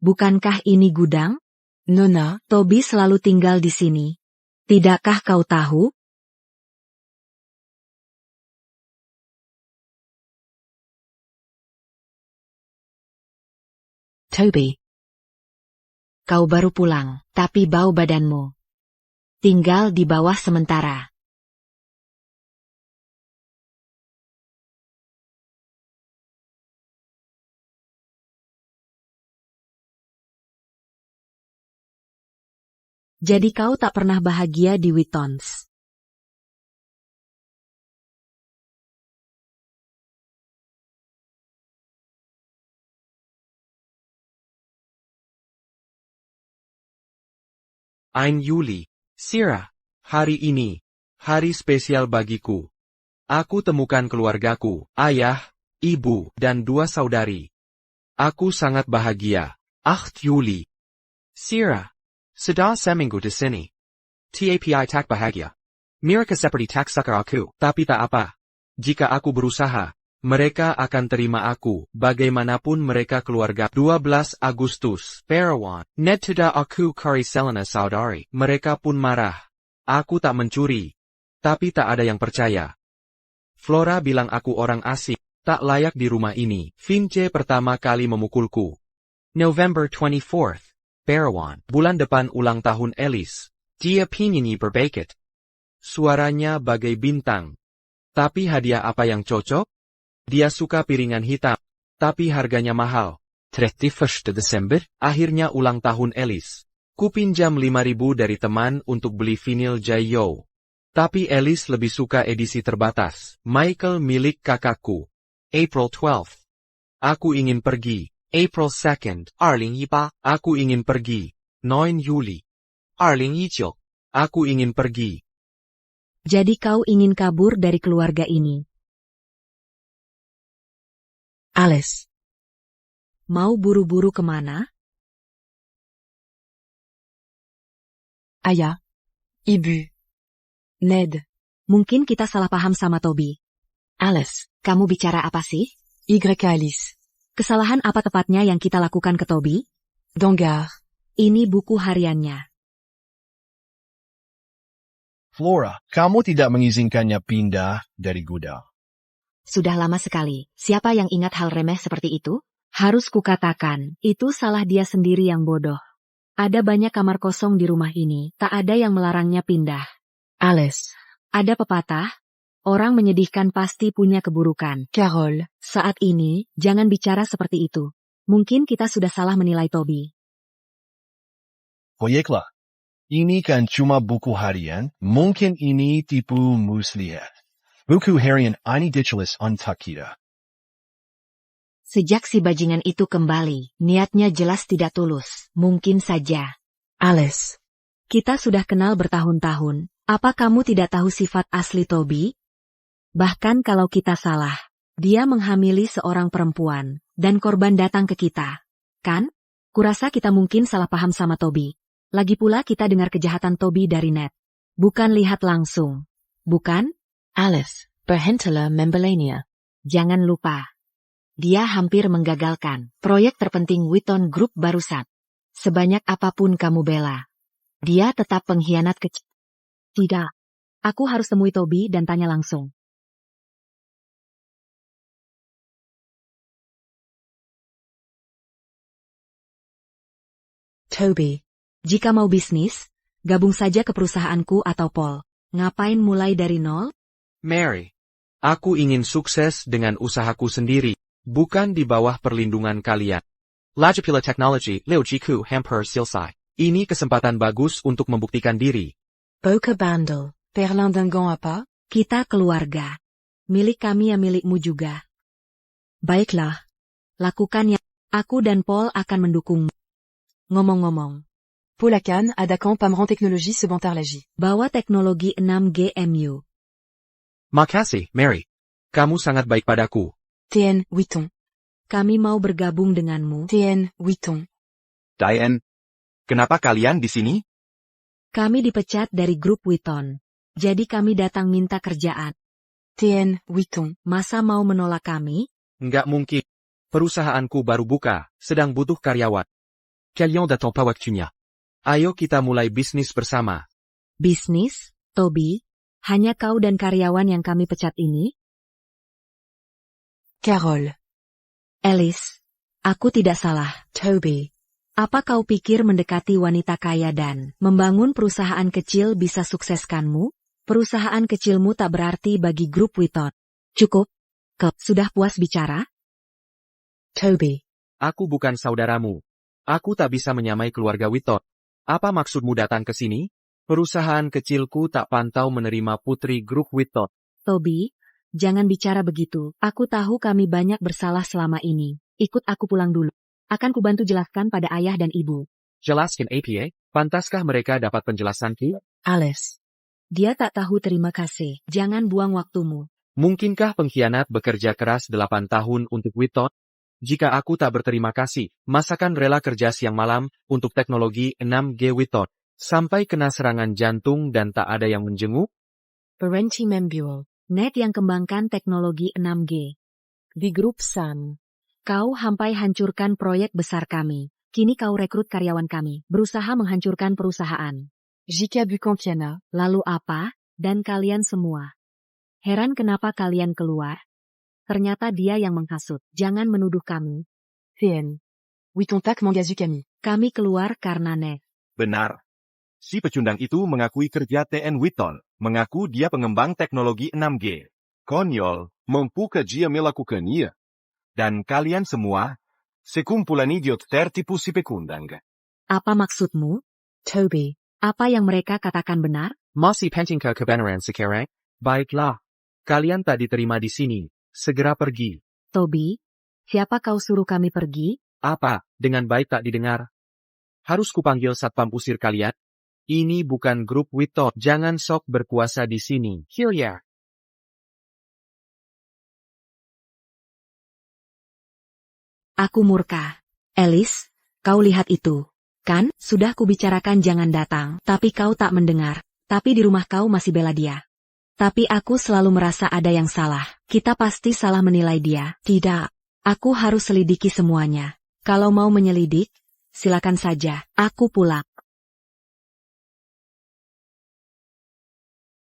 Bukankah ini gudang? Nona. Toby selalu tinggal di sini. Tidakkah kau tahu? Toby. Kau baru pulang, tapi bau badanmu. Tinggal di bawah sementara. Jadi kau tak pernah bahagia di Wittons. Ein Juli. Sira. Hari ini. Hari spesial bagiku. Aku temukan keluargaku, ayah, ibu, dan 2 saudari. Aku sangat bahagia. 8 Juli. Sira. Sudah seminggu di sini. Tapi tak bahagia. Mereka seperti tak suka aku. Tapi tak apa. Jika aku berusaha, mereka akan terima aku, bagaimanapun mereka keluarga. 12 Agustus, Perawan. Ned tidak aku cari Selena saudari. Mereka pun marah. Aku tak mencuri. Tapi tak ada yang percaya. Flora bilang aku orang asing, tak layak di rumah ini. Finch pertama kali memukulku. November 24th, Berawan. Bulan depan ulang tahun Alice. Dia penyanyi berbakat. Suaranya bagai bintang. Tapi hadiah apa yang cocok? Dia suka piringan hitam. Tapi harganya mahal. 31 Desember, akhirnya ulang tahun Alice. Kupinjam 5.000 dari teman untuk beli vinil Jayo. Tapi Alice lebih suka edisi terbatas. Michael milik kakakku. April 12th. Aku ingin pergi. April 2nd. 2018. Aku ingin pergi. 9 Juli. 2019. Aku ingin pergi. Jadi kau ingin kabur dari keluarga ini. Alice. Mau buru-buru kemana? Aya. Ibu. Ned. Mungkin kita salah paham sama Toby. Alice. Kamu bicara apa sih? Y Alice. Kesalahan apa tepatnya yang kita lakukan ke Toby? Dangar. Ini buku hariannya. Flora, kamu tidak mengizinkannya pindah dari gudang. Sudah lama sekali. Siapa yang ingat hal remeh seperti itu? Harus kukatakan, itu salah dia sendiri yang bodoh. Ada banyak kamar kosong di rumah ini, tak ada yang melarangnya pindah. Alice. Ada pepatah, orang menyedihkan pasti punya keburukan. Carol. Saat ini, jangan bicara seperti itu. Mungkin kita sudah salah menilai Toby. Baiklah. Ini kan cuma buku harian, mungkin ini tipu muslihat. Buku harian ini ditulis untuk kita. Sejak si bajingan itu kembali, niatnya jelas tidak tulus. Mungkin saja. Alice. Kita sudah kenal bertahun-tahun. Apa kamu tidak tahu sifat asli Toby? Bahkan kalau kita salah, dia menghamili seorang perempuan, dan korban datang ke kita. Kan? Kurasa kita mungkin salah paham sama Toby. Lagi pula kita dengar kejahatan Toby dari net. Bukan lihat langsung. Bukan? Alice. Berhentilah membelanya. Jangan lupa. Dia hampir menggagalkan proyek terpenting Witton Group barusan. Sebanyak apapun kamu bela. Dia tetap pengkhianat kecil. Tidak. Aku harus temui Toby dan tanya langsung. Toby. Jika mau bisnis, gabung saja ke perusahaanku atau Paul. Ngapain mulai dari nol? Mary. Aku ingin sukses dengan usahaku sendiri, bukan di bawah perlindungan kalian. Lajapila Technology, Leojiku Hampir Silsai. Ini kesempatan bagus untuk membuktikan diri. Boca Bandel. Perlin Dingon apa? Kita keluarga. Milik kami ya milikmu juga. Baiklah. Lakukan yang aku dan Paul akan mendukungmu. Ngomong-ngomong, Paul Akan, Adakan Pameran Technologie Sebentar-Lagi. bawa teknologi 6G MU. Makasih, Mary. Kamu sangat baik padaku. TN, Witton. Kami mau bergabung denganmu. TN, Witton. Diane, kenapa kalian di sini? Kami dipecat dari grup Witton. Jadi kami datang minta kerjaan. TN, Witton. Masa mau menolak kami? Nggak mungkin. Perusahaanku baru buka, sedang butuh karyawan. Kalian datang pas waktunya. Ayo kita mulai bisnis bersama. Bisnis, Toby? Hanya kau dan karyawan yang kami pecat ini? Carol. Alice, aku tidak salah. Toby. Apa kau pikir mendekati wanita kaya dan membangun perusahaan kecil bisa sukseskanmu? Perusahaan kecilmu tak berarti bagi grup Witton. Cukup. Sudah puas bicara? Toby. Aku bukan saudaramu. Aku tak bisa menyamai keluarga Witton. Apa maksudmu datang ke sini? Perusahaan kecilku tak pantau menerima putri grup Witton. Toby, jangan bicara begitu. Aku tahu kami banyak bersalah selama ini. Ikut aku pulang dulu. Akan kubantu jelaskan pada ayah dan ibu. Jelaskan APA, pantaskah mereka dapat penjelasanku? Alice. Dia tak tahu terima kasih. Jangan buang waktumu. Mungkinkah pengkhianat bekerja keras 8 tahun untuk Witton? Jika aku tak berterima kasih, masakan rela kerja siang malam untuk teknologi 6G Witton, sampai kena serangan jantung dan tak ada yang menjenguk? Parenti Membuel. Net yang kembangkan teknologi 6G. Di grup Sam. Kau hampai hancurkan proyek besar kami. Kini kau rekrut karyawan kami, berusaha menghancurkan perusahaan. Jika Bukankiana. Lalu apa? Dan kalian semua. Heran kenapa kalian keluar? Ternyata dia yang menghasut. Jangan menuduh kami. TN. Witontak Mangazukami. Kami keluar karena Ned. Benar. Si pecundang itu mengakui kerja TN Witton, mengaku dia pengembang teknologi 6G. Konyol, mampukah dia melakukannya? Dan kalian semua, sekumpulan idiot tertipu si pecundang. Apa maksudmu? Toby. Apa yang mereka katakan benar? Masih penting ke kebenaran sekarang? Baiklah. Kalian tak diterima di sini. Segera pergi. Toby, siapa kau suruh kami pergi? Apa, dengan baik tak didengar? Harus kupanggil satpam usir kalian? Ini bukan grup Witton. Jangan sok berkuasa di sini. Hilya. Aku murka. Alice, kau lihat itu. Kan, sudah kubicarakan jangan datang, tapi kau tak mendengar. Tapi di rumah kau masih bela dia. Tapi aku selalu merasa ada yang salah. Kita pasti salah menilai dia. Tidak. Aku harus selidiki semuanya. Kalau mau menyelidik, silakan saja. Aku pulang.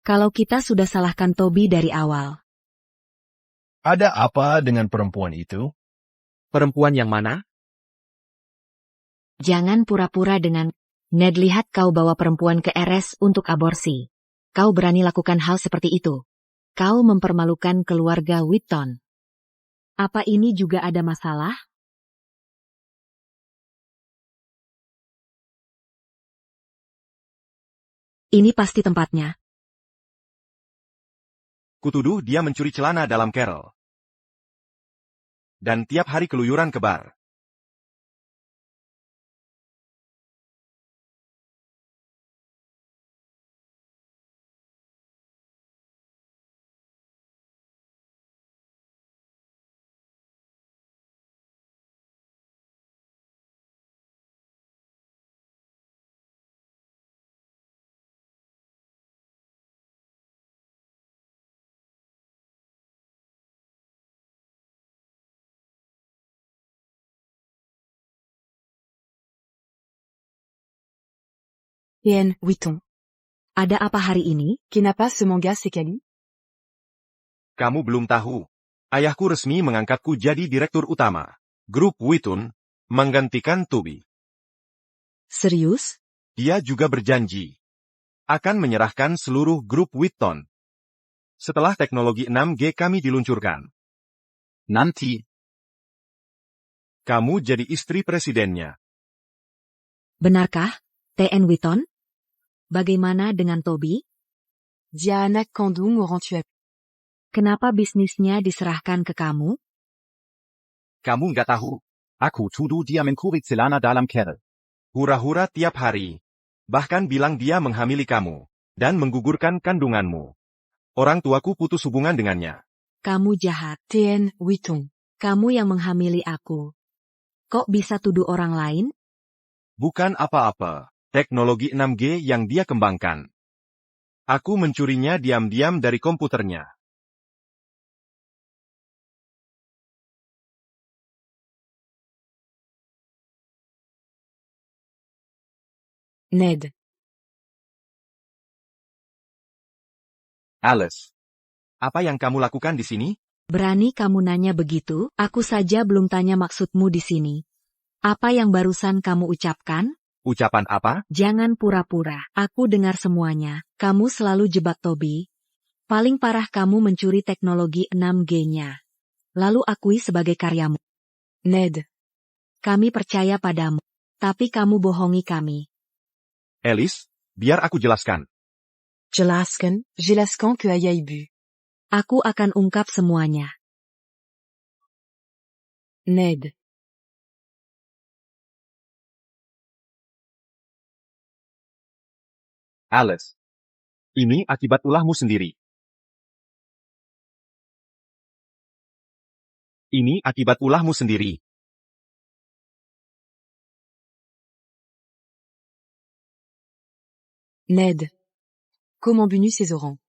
Kalau kita sudah salahkan Toby dari awal. Ada apa dengan perempuan itu? Perempuan yang mana? Jangan pura-pura dengan Ned, lihat kau bawa perempuan ke RS untuk aborsi. Kau berani lakukan hal seperti itu. Kau mempermalukan keluarga Witton. Apa ini juga ada masalah? Ini pasti tempatnya. Kutuduh dia mencuri celana dalam Carol. Dan tiap hari keluyuran ke bar. TN Witton. Ada apa hari ini? Kenapa ce manga sekali? Kamu belum tahu. Ayahku resmi mengangkatku jadi direktur utama. Grup Witton, menggantikan Toby. Serius? Dia juga berjanji akan menyerahkan seluruh grup Witton setelah teknologi 6G kami diluncurkan. Nanti, Kamu jadi istri presidennya. Benarkah, TN Witton? Bagaimana dengan Toby? Diana Kandung orang tua. Kenapa bisnisnya diserahkan ke kamu? Kamu nggak tahu. aku tuduh dia mencuri celana dalam Carol. Hura-hura tiap hari. Bahkan bilang dia menghamili kamu. Dan menggugurkan kandunganmu. Orang tuaku putus hubungan dengannya. Kamu jahat. TN Witton. Kamu yang menghamili aku. Kok bisa tuduh orang lain? Bukan apa-apa. Teknologi 6G yang dia kembangkan. Aku mencurinya diam-diam dari komputernya. Ned. Alice. Apa yang kamu lakukan di sini? Berani kamu nanya begitu? Aku saja belum tanya maksudmu di sini. Apa yang barusan kamu ucapkan? Ucapan apa? Jangan pura-pura. Aku dengar semuanya. Kamu selalu jebak Toby. Paling parah kamu mencuri teknologi 6G-nya. Lalu akui sebagai karyamu. Ned. Kami percaya padamu. Tapi kamu bohongi kami. Alice, biar aku jelaskan. Jelaskan ke ayah ibu. Aku akan ungkap semuanya. Ned. Alice. Ini akibat ulahmu sendiri. Ini akibat ulahmu sendiri. Ned. Comment bunu ces orangs?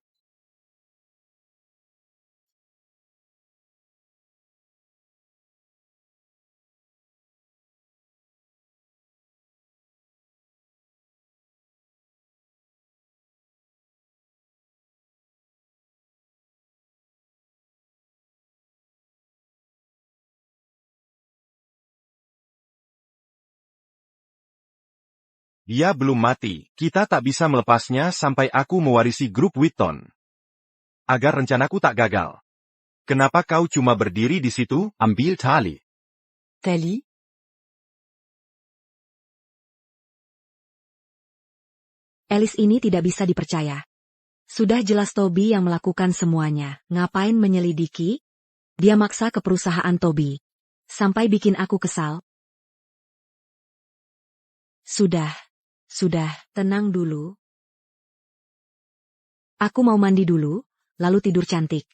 Dia belum mati. Kita tak bisa melepasnya sampai aku mewarisi grup Witton. Agar rencanaku tak gagal. Kenapa kau cuma berdiri di situ? Ambil tali. Tali? Alice ini tidak bisa dipercaya. Sudah jelas Toby yang melakukan semuanya. Ngapain menyelidiki? Dia maksa ke perusahaan Toby. Sampai bikin aku kesal. Sudah, tenang dulu. Aku mau mandi dulu, lalu tidur cantik.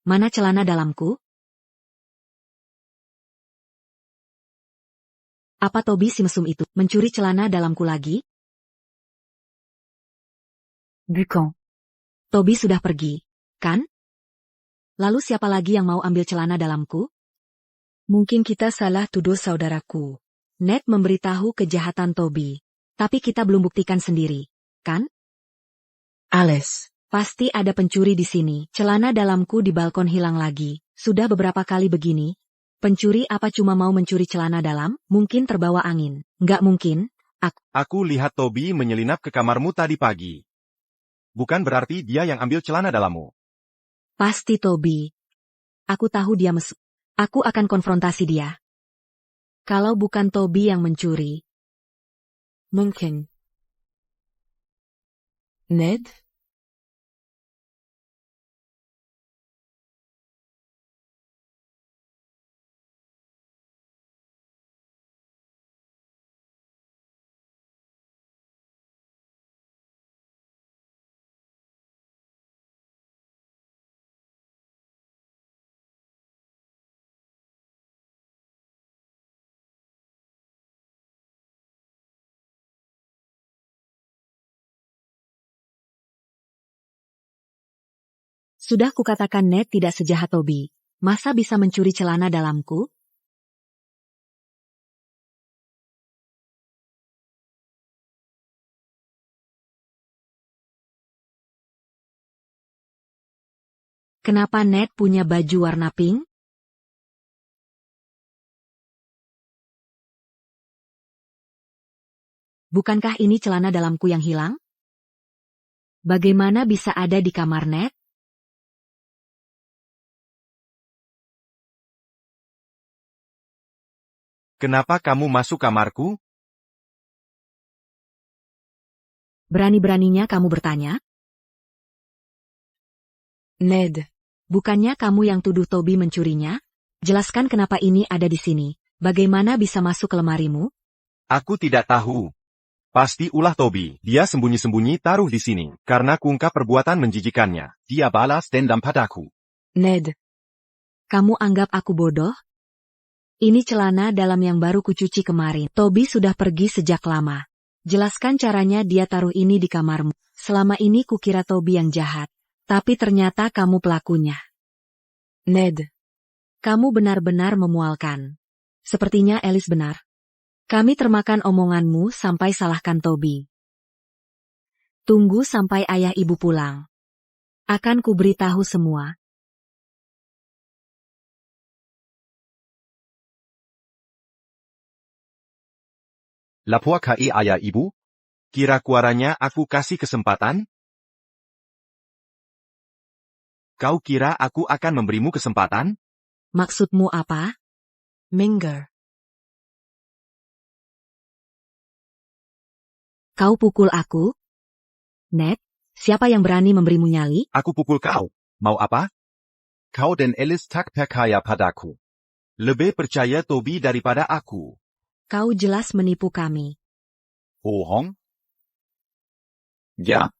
Mana celana dalamku? Apa Toby si mesum itu mencuri celana dalamku lagi? Bukan. Toby sudah pergi, kan? Lalu siapa lagi yang mau ambil celana dalamku? Mungkin kita salah tuduh saudaraku. Ned memberitahu kejahatan Toby. Tapi kita belum buktikan sendiri, kan? Alice. Pasti ada pencuri di sini. Celana dalamku di balkon hilang lagi. Sudah beberapa kali begini. Pencuri apa cuma mau mencuri celana dalam? Mungkin terbawa angin. Nggak mungkin. Aku lihat Toby menyelinap ke kamarmu tadi pagi. Bukan berarti dia yang ambil celana dalammu. Pasti Toby. Aku tahu dia mesum. Aku akan konfrontasi dia. Kalau bukan Toby yang mencuri. Mungkin. Ned? Sudah kukatakan Ned tidak sejahat Toby. Masa bisa mencuri celana dalamku? Kenapa Ned punya baju warna pink? Bukankah ini celana dalamku yang hilang? Bagaimana bisa ada di kamar Ned? Kenapa kamu masuk kamarku? Berani-beraninya kamu bertanya? Ned. Bukannya kamu yang tuduh Toby mencurinya? Jelaskan kenapa ini ada di sini. Bagaimana bisa masuk ke lemarimu? Aku tidak tahu. Pasti ulah Toby. Dia sembunyi-sembunyi taruh di sini. Karena kungkap perbuatan menjijikannya. Dia balas dendam padaku. Ned. Kamu anggap aku bodoh? Ini celana dalam yang baru kucuci kemarin. Toby sudah pergi sejak lama. Jelaskan caranya dia taruh ini di kamarmu. Selama ini kukira Toby yang jahat. Tapi ternyata kamu pelakunya. Ned. Kamu benar-benar memualkan. Sepertinya Alice benar. Kami termakan omonganmu sampai salahkan Toby. Tunggu sampai ayah ibu pulang. Akan kuberitahu semua. Lapor ke ayah ibu? Kira kuaranya aku kasih kesempatan? Kau kira aku akan memberimu kesempatan? Maksudmu apa? Minger. Kau pukul aku? Ned, siapa yang berani memberimu nyali? Aku pukul kau. Mau apa? Kau dan Alice tak percaya padaku. Lebih percaya Toby daripada aku. Kau jelas menipu kami. Bohong? Ya.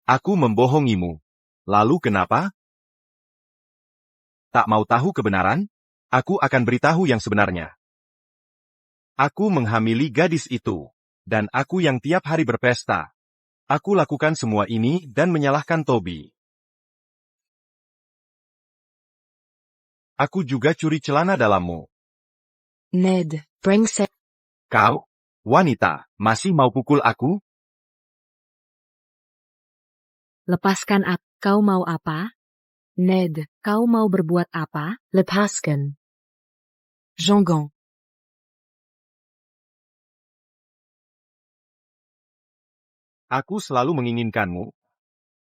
Aku membohongimu. Lalu kenapa? Tak mau tahu kebenaran? Aku akan beritahu yang sebenarnya. Aku menghamili gadis itu. Dan aku yang tiap hari berpesta. Aku lakukan semua ini dan menyalahkan Toby. Aku juga curi celana dalammu. Ned. Brengsek. Kau, wanita, masih mau pukul aku? Lepaskan aku. Kau mau apa? Ned. Kau mau berbuat apa? Lepaskan. Jean-Gant. Aku selalu menginginkanmu.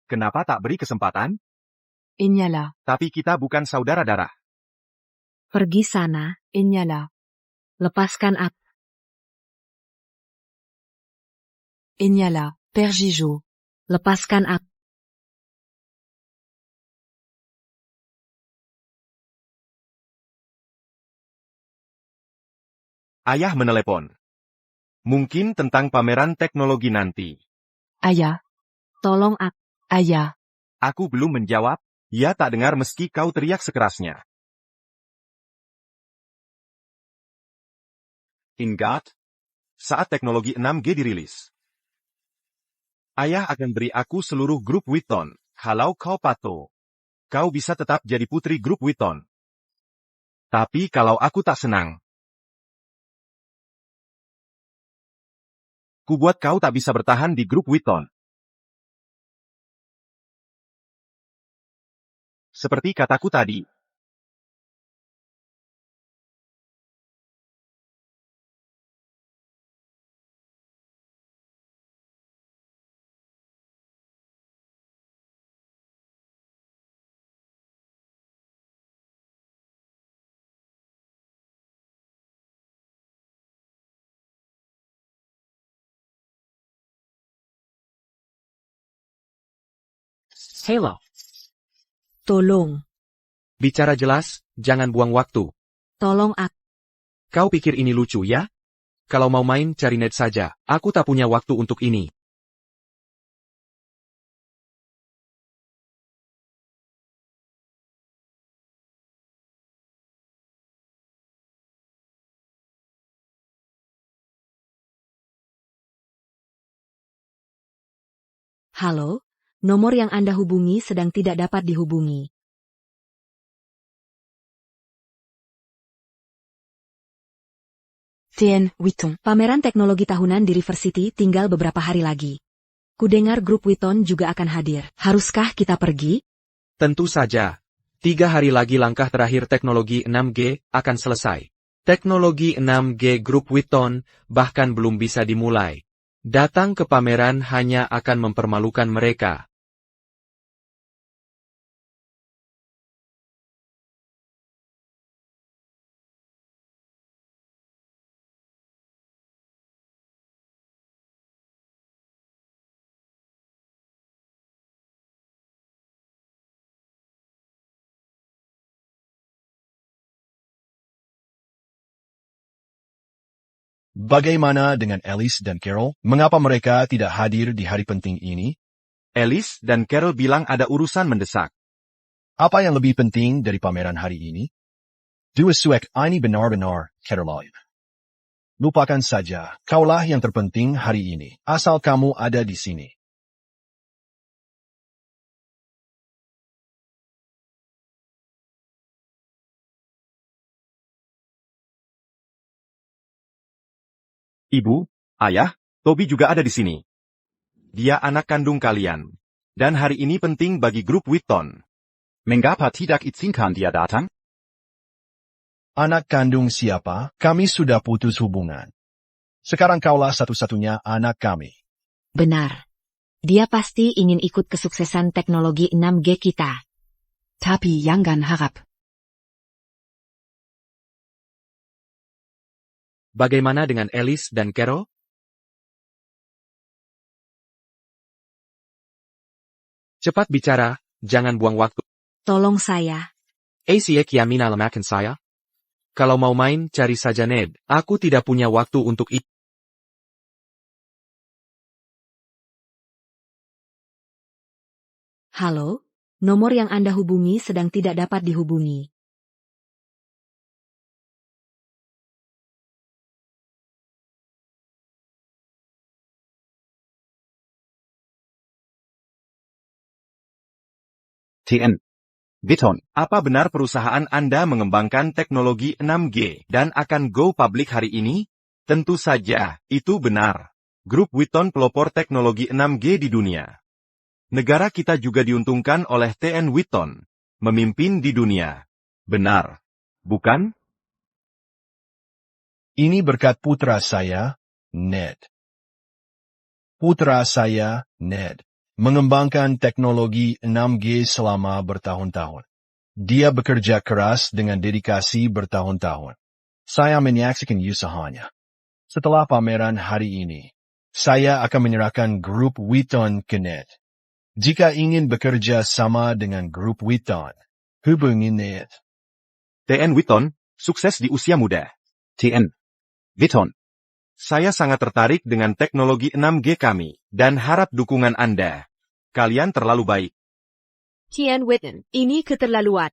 Kenapa tak beri kesempatan? Enyala. Tapi kita bukan saudara darah. Pergi sana, Enyala. lepaskan aku. Enyala. Père Gigot. Lepaskan aku. Ayah menelepon. Mungkin tentang pameran teknologi nanti. Ayah. Tolong aku. Ayah. Aku belum menjawab. Ia tak dengar meski kau teriak sekerasnya. Ingat, saat teknologi 6G dirilis, ayah akan beri aku seluruh grup Witton. Kalau kau patuh, kau bisa tetap jadi putri grup Witton. Tapi kalau aku tak senang, ku buat kau tak bisa bertahan di grup Witton. Seperti kataku tadi. Hello. Tolong. Bicara jelas, jangan buang waktu. Tolong aku. Kau pikir ini lucu ya? Kalau mau main cari net saja, aku tak punya waktu untuk ini. Halo, nomor yang Anda hubungi sedang tidak dapat dihubungi. TN Witton. Pameran teknologi tahunan di River City tinggal beberapa hari lagi. Kudengar grup Witton juga akan hadir. Haruskah kita pergi? Tentu saja. 3 hari lagi langkah terakhir teknologi 6G akan selesai. Teknologi 6G grup Witton bahkan belum bisa dimulai. Datang ke pameran hanya akan mempermalukan mereka. Bagaimana dengan Alice dan Carol? Mengapa mereka tidak hadir di hari penting ini? Alice dan Carol bilang ada urusan mendesak. Apa yang lebih penting dari pameran hari ini? Dua suek ini benar-benar Caroline. Lupakan saja, kaulah yang terpenting hari ini, asal kamu ada di sini. Ibu, ayah, Toby juga ada di sini. Dia anak kandung kalian. Dan hari ini penting bagi grup Witton. Mengapa tidak izinkan dia datang? Anak kandung siapa? Kami sudah putus hubungan. Sekarang kaulah satu-satunya anak kami. Benar. Dia pasti ingin ikut kesuksesan teknologi 6G kita. Tapi jangan harap. Bagaimana dengan Alice dan Carol? Cepat bicara, jangan buang waktu. Tolong saya. Asiak Yamina lemakan saya. Kalau mau main, cari saja Ned. Aku tidak punya waktu untuk itu. Halo, nomor yang Anda hubungi sedang tidak dapat dihubungi. TN Witton. Apa benar perusahaan Anda mengembangkan teknologi 6G dan akan go public hari ini? Tentu saja, itu benar. Grup Witton pelopor teknologi 6G di dunia. Negara kita juga diuntungkan oleh TN Witton. Memimpin di dunia. Benar. Bukan? Ini berkat putra saya, Ned. Putra saya, Ned, mengembangkan teknologi 6G selama bertahun-tahun. Dia bekerja keras dengan dedikasi bertahun-tahun. Saya menyaksikan usahanya. Setelah pameran hari ini, saya akan menyerahkan grup Wheaton ke Ned. Jika ingin bekerja sama dengan grup Wheaton, hubungi Ned. TN Wheaton, sukses di usia muda. TN Wheaton. Saya sangat tertarik dengan teknologi 6G kami, dan harap dukungan Anda. Kalian terlalu baik. Tien Witten, ini keterlaluan.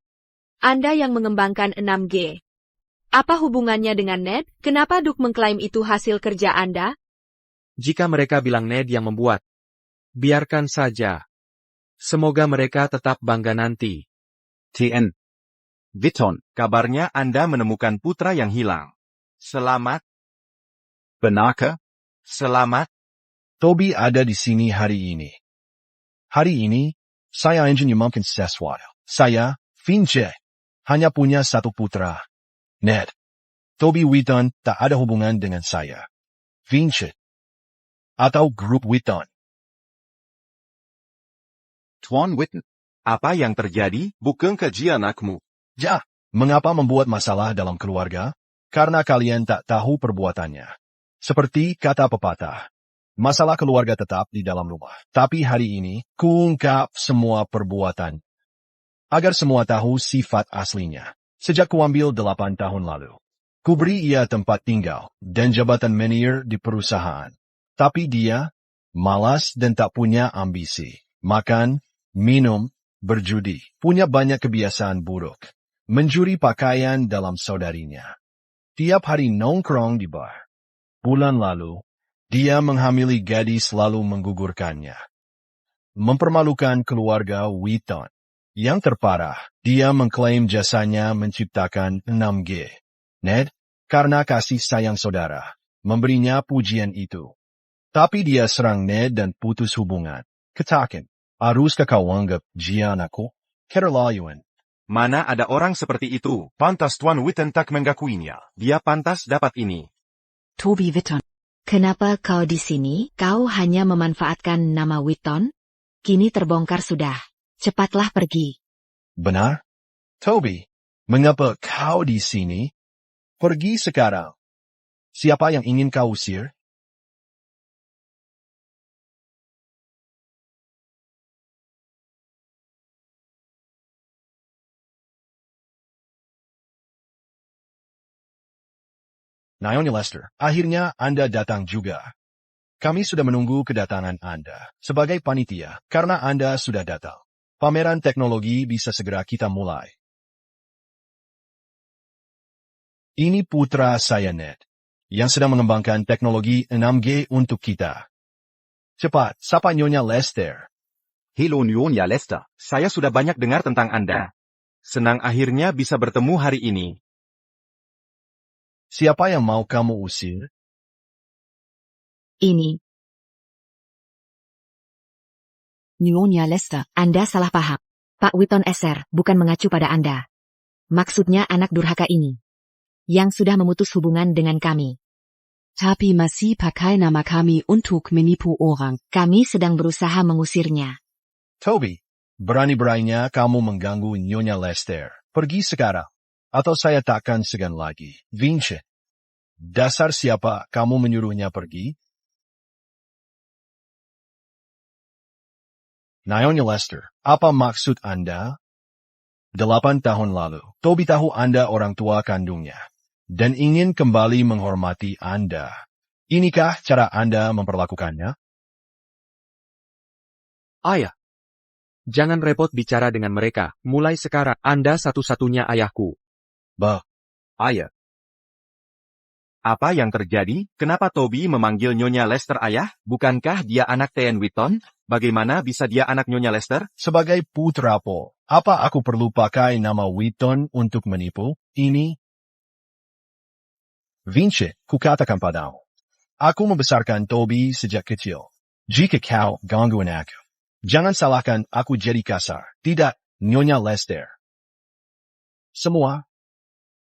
Anda yang mengembangkan 6G. Apa hubungannya dengan Ned? Kenapa Duke mengklaim itu hasil kerja Anda? Jika mereka bilang Ned yang membuat, biarkan saja. Semoga mereka tetap bangga nanti. TN Wheaton. Kabarnya Anda menemukan putra yang hilang. Selamat, Benarkah? selamat. Toby ada di sini hari ini. Hari ini, saya ingin mungkin sesuatu. Saya, Vince, hanya punya satu putra. Ned. Toby Wheaton tak ada hubungan dengan saya. Vince. Atau grup Wheaton. Tuan Wheaton. Apa yang terjadi? Bukankah dia anakmu? Ya, mengapa membuat masalah dalam keluarga? Karena kalian tak tahu perbuatannya. Seperti kata pepatah, masalah keluarga tetap di dalam rumah. Tapi hari ini, kuungkap semua perbuatan. Agar semua tahu sifat aslinya. Sejak kuambil 8 tahun lalu. Kuberi ia tempat tinggal dan jabatan manajer di perusahaan. Tapi dia, malas dan tak punya ambisi. Makan, minum, berjudi. Punya banyak kebiasaan buruk. Mencuri pakaian dalam saudarinya. Tiap hari nongkrong di bar. Bulan lalu, dia menghamili gadis lalu menggugurkannya. Mempermalukan keluarga Wheaton. Yang terparah, dia mengklaim jasanya menciptakan 6G. Ned, karena kasih sayang saudara, memberinya pujian itu. Tapi dia serang Ned dan putus hubungan. Katakan, haruskah kau anggap dia anakku? Keterlaluan. Mana ada orang seperti itu? Pantas Tuan Wheaton tak mengakuinya. Dia pantas dapat ini. Toby Wheaton. Kenapa kau di sini? Kau hanya memanfaatkan nama Wheaton? Kini terbongkar sudah. Cepatlah pergi. Benar? Toby, mengapa kau di sini? Pergi sekarang. Siapa yang ingin kau usir? Nyonya Lester, akhirnya Anda datang juga. Kami sudah menunggu kedatangan Anda sebagai panitia karena Anda sudah datang. Pameran teknologi bisa segera kita mulai. Ini putra saya Ned, yang sedang mengembangkan teknologi 6G untuk kita. Cepat, sapa Nyonya Lester. Hello Nyonya Lester. Saya sudah banyak dengar tentang Anda. Senang akhirnya bisa bertemu hari ini. Siapa yang mau kamu usir? Ini, Nyonya Lester. Anda salah paham. Pak Wheaton SR bukan mengacu pada Anda. Maksudnya anak durhaka ini. Yang sudah memutus hubungan dengan kami. Tapi masih pakai nama kami untuk menipu orang. Kami sedang berusaha mengusirnya. Toby, berani-beraninya kamu mengganggu Nyonya Lester. Pergi sekarang. Atau saya takkan segan lagi. Vince, dasar siapa kamu menyuruhnya pergi? Nyonya Lester, apa maksud Anda? 8 tahun lalu, Toby tahu Anda orang tua kandungnya, dan ingin kembali menghormati Anda. Inikah cara Anda memperlakukannya? Ayah. Jangan repot bicara dengan mereka. Mulai sekarang, Anda satu-satunya ayahku. Bah, Ayah. Apa yang terjadi? Kenapa Toby memanggil Nyonya Lester ayah? Bukankah dia anak TN Wheaton? Bagaimana bisa dia anak Nyonya Lester? sebagai putra Po, apa aku perlu pakai nama Wheaton untuk menipu? Ini? Vince, kukatakan padamu. Aku membesarkan Toby sejak kecil. Jika kau gangguan aku, jangan salahkan aku jadi kasar. Tidak, Nyonya Lester. Semua.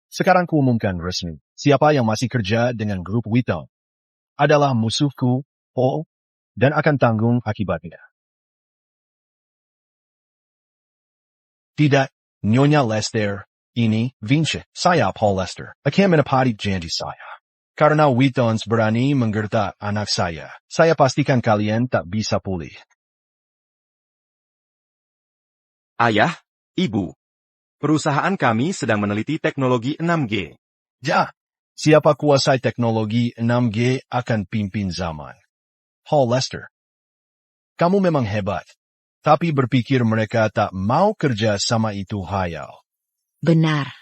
Sekarang kuumumkan resmi. Siapa yang masih kerja dengan grup Wheaton adalah musuhku, Paul, dan akan tanggung akibatnya. Tidak, Nyonya Lester, ini, Vincent, saya Paul Lester, akan menepati janji saya. Karena Wheatons berani menggertak anak saya pastikan kalian tak bisa pulih. Ayah, Ibu. Perusahaan kami sedang meneliti teknologi 6G. Ya, siapa kuasai teknologi 6G akan pimpin zaman. Paul Lester, kamu memang hebat, tapi berpikir mereka tak mau kerja sama itu hayal. Benar.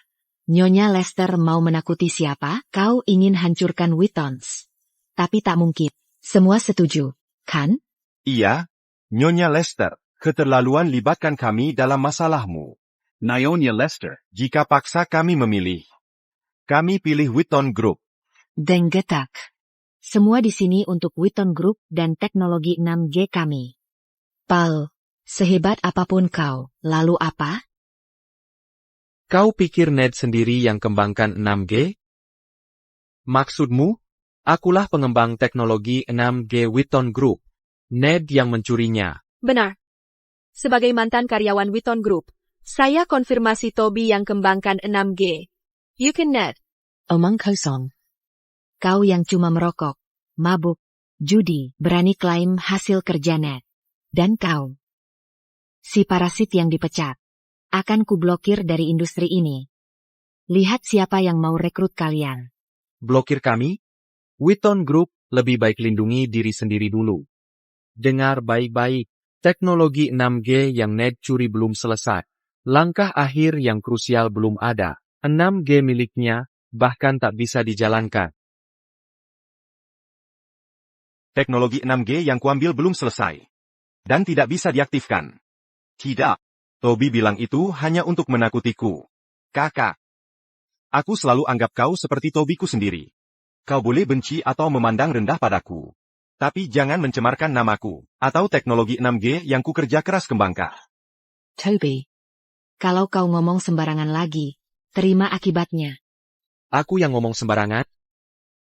Nyonya Lester mau menakuti siapa? Kau ingin hancurkan Wheatons. Tapi tak mungkin. Semua setuju, kan? Iya, Nyonya Lester, keterlaluan libatkan kami dalam masalahmu. Nyonya Lester. Jika paksa kami memilih, kami pilih Wheaton Group. Denggetak. Semua di sini untuk Wheaton Group dan teknologi 6G kami. Paul, sehebat apapun kau, lalu apa? Kau pikir Ned sendiri yang kembangkan 6G? Maksudmu? Akulah pengembang teknologi 6G Wheaton Group. Ned yang mencurinya. Benar. Sebagai mantan karyawan Wheaton Group, saya konfirmasi Toby yang kembangkan 6G. You can Ned. Omong kosong. Kau yang cuma merokok, mabuk, judi, berani klaim hasil kerja Ned. Dan kau, si parasit yang dipecat, akan kublokir dari industri ini. Lihat siapa yang mau rekrut kalian. Blokir kami? Wheaton Group lebih baik lindungi diri sendiri dulu. Dengar baik-baik, teknologi 6G yang Ned curi belum selesai. Langkah akhir yang krusial belum ada. 6G miliknya, bahkan tak bisa dijalankan. Teknologi 6G yang kuambil belum selesai. Dan tidak bisa diaktifkan. Tidak. Toby bilang itu hanya untuk menakutiku. Kakak. Aku selalu anggap kau seperti Tobyku sendiri. Kau boleh benci atau memandang rendah padaku. Tapi jangan mencemarkan namaku, atau teknologi 6G yang kukerja keras kembangkan. Toby, kalau kau ngomong sembarangan lagi, terima akibatnya. Aku yang ngomong sembarangan?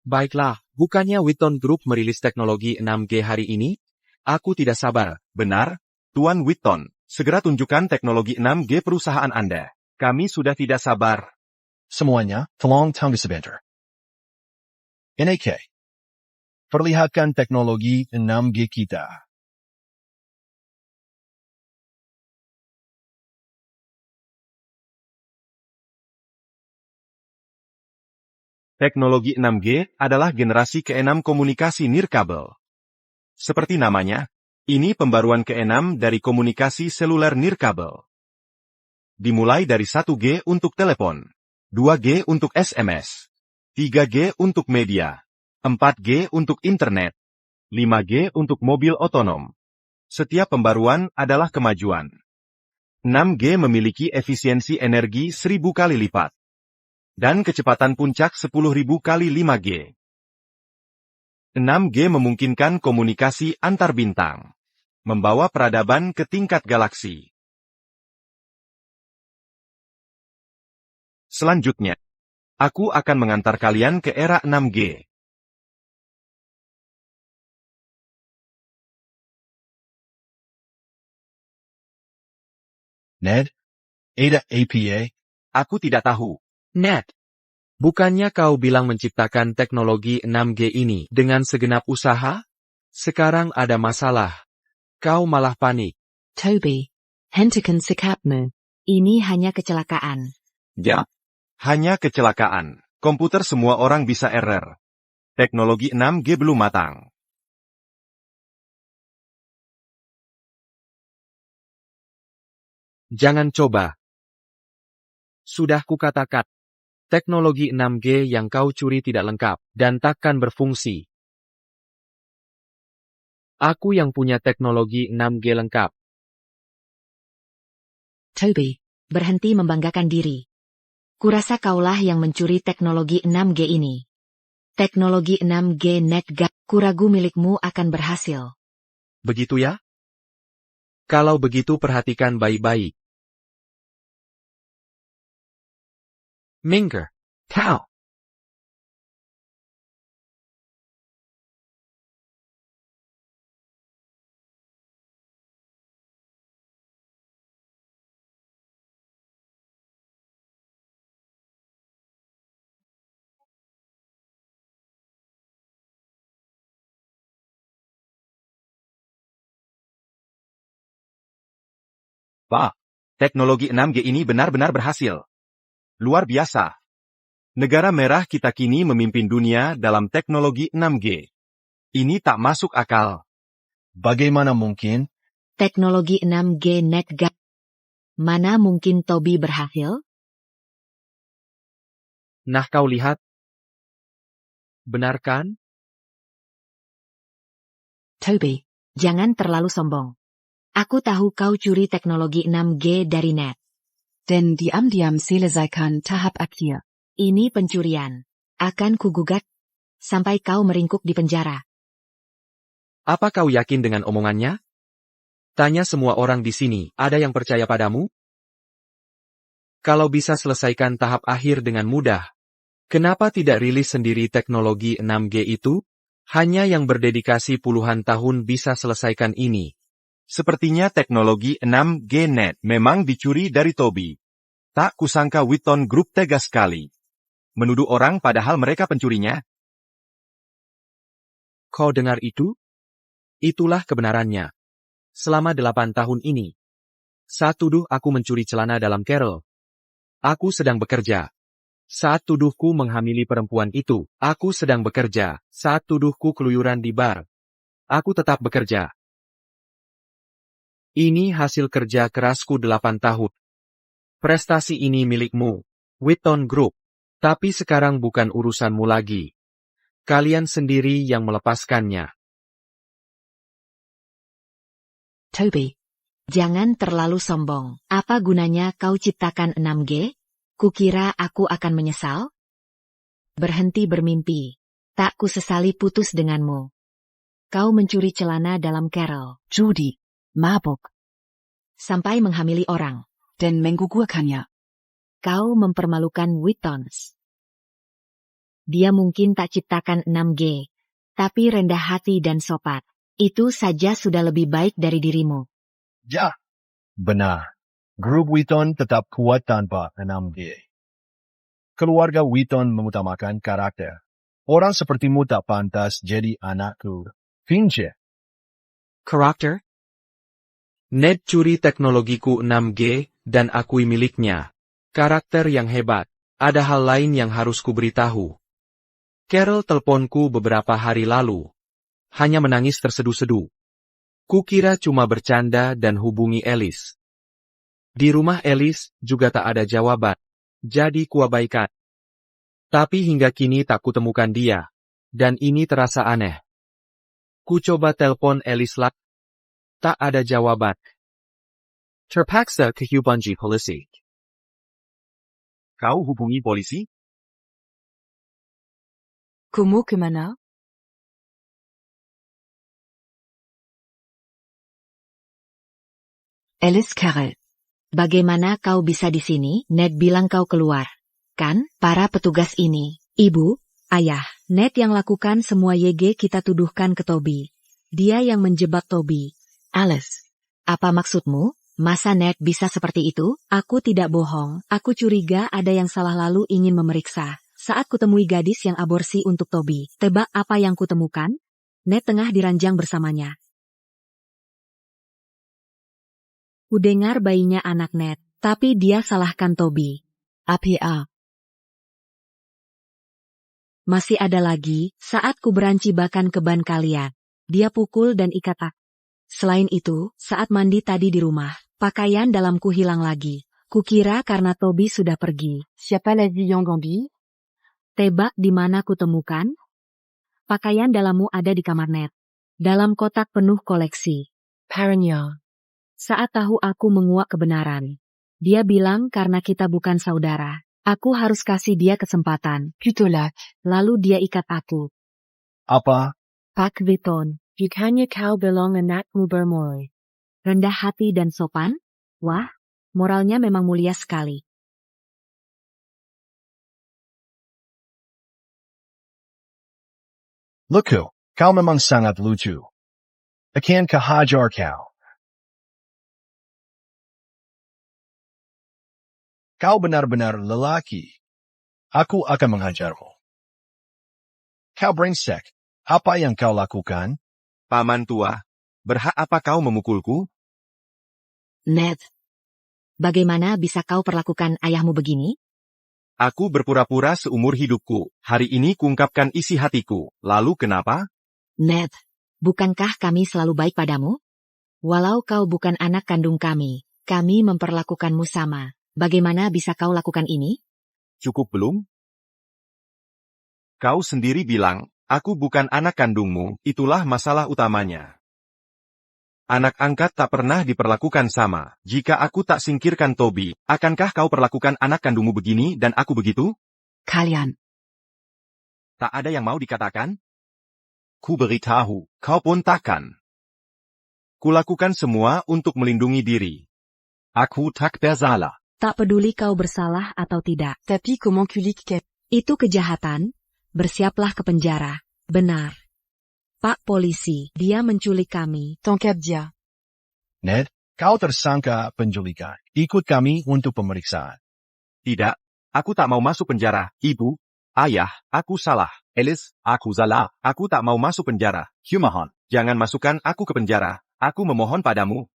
Baiklah, bukannya Wheaton Group merilis teknologi 6G hari ini? Aku tidak sabar. Benar, Tuan Wheaton. Segera tunjukkan teknologi 6G perusahaan Anda. Kami sudah tidak sabar. Semuanya, tolong tunggu sebentar. NAK. Perlihatkan teknologi 6G kita. Teknologi 6G adalah generasi ke-6 komunikasi nirkabel. Seperti namanya, ini pembaruan ke-6 dari komunikasi seluler nirkabel. Dimulai dari 1G untuk telepon, 2G untuk SMS, 3G untuk media, 4G untuk internet, 5G untuk mobil otonom. Setiap pembaruan adalah kemajuan. 6G memiliki efisiensi energi 1000 kali lipat. Dan kecepatan puncak 10.000 kali 5G. 6G memungkinkan komunikasi antar bintang. Membawa peradaban ke tingkat galaksi. Selanjutnya, aku akan mengantar kalian ke era 6G. Ned? Ada APA? Aku tidak tahu. Ned, bukannya kau bilang menciptakan teknologi 6G ini dengan segenap usaha? Sekarang ada masalah. Kau malah panik. Toby, hentikan sikapmu. Ini hanya kecelakaan. Ya. Hanya kecelakaan. Komputer semua orang bisa error. Teknologi 6G belum matang. Jangan coba. Sudah kukatakan. Teknologi 6G yang kau curi tidak lengkap, dan takkan berfungsi. Aku yang punya teknologi 6G lengkap. Toby, berhenti membanggakan diri. Kurasa kaulah yang mencuri teknologi 6G ini. Teknologi 6G NetGap, kuragu milikmu akan berhasil. Begitu ya? Kalau begitu perhatikan baik-baik. Minker, kau. Wah, Teknologi 6G ini benar-benar berhasil. Luar biasa. Negara merah kita kini memimpin dunia dalam teknologi 6G. Ini tak masuk akal. Bagaimana mungkin? Teknologi 6G NetGap. Mana mungkin Toby berhasil? Nah kau lihat. Benar kan? Toby, jangan terlalu sombong. Aku tahu kau curi teknologi 6G dari net. Denn diam-diam selesaikan tahap akhir. Ini pencurian. Akan kugugat. Sampai kau meringkuk di penjara. Apa kau yakin dengan omongannya? Tanya semua orang di sini, ada yang percaya padamu? Kalau bisa selesaikan tahap akhir dengan mudah, kenapa tidak rilis sendiri teknologi 6G itu? Hanya yang berdedikasi puluhan tahun bisa selesaikan ini. Sepertinya teknologi 6G net memang dicuri dari Toby. Tak kusangka Wheaton Group tega sekali. Menuduh orang padahal mereka pencurinya. Kau dengar itu? Itulah kebenarannya. Selama 8 tahun ini. Saat tuduh aku mencuri celana dalam Carol. Aku sedang bekerja. Saat tuduhku menghamili perempuan itu, aku sedang bekerja. Saat tuduhku keluyuran di bar, aku tetap bekerja. Ini hasil kerja kerasku 8 tahun. Prestasi ini milikmu, Wheaton Group. Tapi sekarang bukan urusanmu lagi. Kalian sendiri yang melepaskannya. Toby, jangan terlalu sombong. Apa gunanya kau ciptakan 6G? Kukira aku akan menyesal? Berhenti bermimpi. Tak kusesali putus denganmu. Kau mencuri celana dalam Carol. Judi, mabuk, Sampai menghamili orang. dan menggugurkannya. Kau mempermalukan Wheatons. Dia mungkin tak ciptakan 6G. Tapi rendah hati dan sopan. Itu saja sudah lebih baik dari dirimu. Ya. Benar. Grup Wheaton tetap kuat tanpa 6G. Keluarga Wheaton mengutamakan karakter. Orang sepertimu tak pantas jadi anakku. Finche. Karakter? Ned curi teknologiku 6G, dan akui miliknya. Karakter yang hebat. Ada hal lain yang harus kuberitahu. Carol teleponku beberapa hari lalu. Hanya menangis terseduh-seduh. Kukira cuma bercanda dan hubungi Alice. Di rumah Alice juga tak ada jawaban. Jadi kuabaikan. Tapi hingga kini tak kutemukan dia. Dan ini terasa aneh. Ku coba telepon Alice lagi. Tak ada jawaban. Terpaksa kehubungi polisi. Kau hubungi polisi? Komo kemana? Alice Carroll. Bagaimana kau bisa di sini? Ned bilang kau keluar. Kan, para petugas ini. Ibu, ayah, Ned yang lakukan semua YG kita tuduhkan ke Toby. Dia yang menjebak Toby. Alice. Apa maksudmu? Masa Ned bisa seperti itu? Aku tidak bohong. Aku curiga ada yang salah lalu ingin memeriksa. Saat kutemui gadis yang aborsi untuk Toby. Tebak apa yang kutemukan? Ned tengah diranjang bersamanya. Kudengar bayinya anak Ned, tapi dia salahkan Toby. APA. Masih ada lagi, saat ku berancibakan ke ban kalian. Dia pukul dan ikat aku. Selain itu, saat mandi tadi di rumah, pakaian dalamku hilang lagi. Kukira karena Toby sudah pergi. Siapa la vie en Gambie? Tebak di mana kutemukan? Pakaian dalammu ada di kamar Ned. Dalam kotak penuh koleksi. Paragna. Saat tahu aku menguak kebenaran. Dia bilang karena kita bukan saudara. Aku harus kasih dia kesempatan. Putolak. Lalu dia ikat aku. Apa? Pak Wheaton, bukannya kau belong anakmu bermoral. Rendah hati dan sopan? Wah, moralnya memang mulia sekali. Lucu, kau memang sangat lucu. Akan kehajar kau. Kau benar-benar lelaki. Aku akan menghajarmu. Kau brengsek. Apa yang kau lakukan? Paman tua, berhak apa kau memukulku? Ned. Bagaimana bisa kau perlakukan ayahmu begini? Aku berpura-pura seumur hidupku. Hari ini kuungkapkan isi hatiku. Lalu kenapa? Ned, bukankah kami selalu baik padamu? Walau kau bukan anak kandung kami memperlakukanmu sama. Bagaimana bisa kau lakukan ini? Cukup belum? Kau sendiri bilang, aku bukan anak kandungmu, itulah masalah utamanya. Anak angkat tak pernah diperlakukan sama. Jika aku tak singkirkan Toby, akankah kau perlakukan anak kandungmu begini dan aku begitu? Kalian. Tak ada yang mau dikatakan? Ku beritahu, Kau pun takkan. Kulakukan semua untuk melindungi diri. aku tak bersalah. Tak peduli kau bersalah atau tidak. Tapi comment culique qu'est. Itu kejahatan. Bersiaplah ke penjara. Benar. Pak polisi, dia menculik kami. Tankap dia. Ned, kau tersangka penculikan. Ikut kami untuk pemeriksaan. Tidak, aku tak mau masuk penjara. Ibu, ayah, aku salah. Alice, aku salah. Aku tak mau masuk penjara. Humahan. Jangan masukkan aku ke penjara. Aku memohon padamu.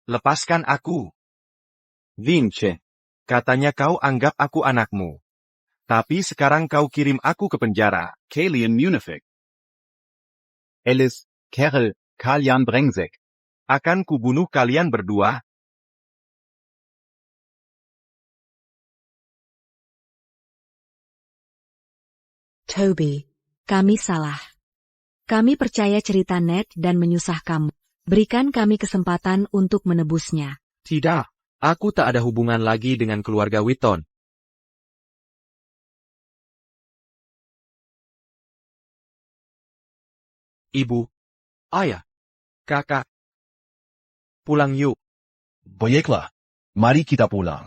Lepaskan aku. Vince. Katanya kau anggap aku anakmu. Tapi sekarang kau kirim aku ke penjara. Kalian Munafik. Alice, Carol, Kalian Brengsek. Akan kubunuh kalian berdua. Toby, kami salah. Kami percaya cerita Ned dan menyusah kamu. Berikan kami kesempatan untuk menebusnya. Tidak, aku tak ada hubungan lagi dengan keluarga Witton. Ibu, ayah, kakak. Pulang yuk. Baiklah, mari kita pulang.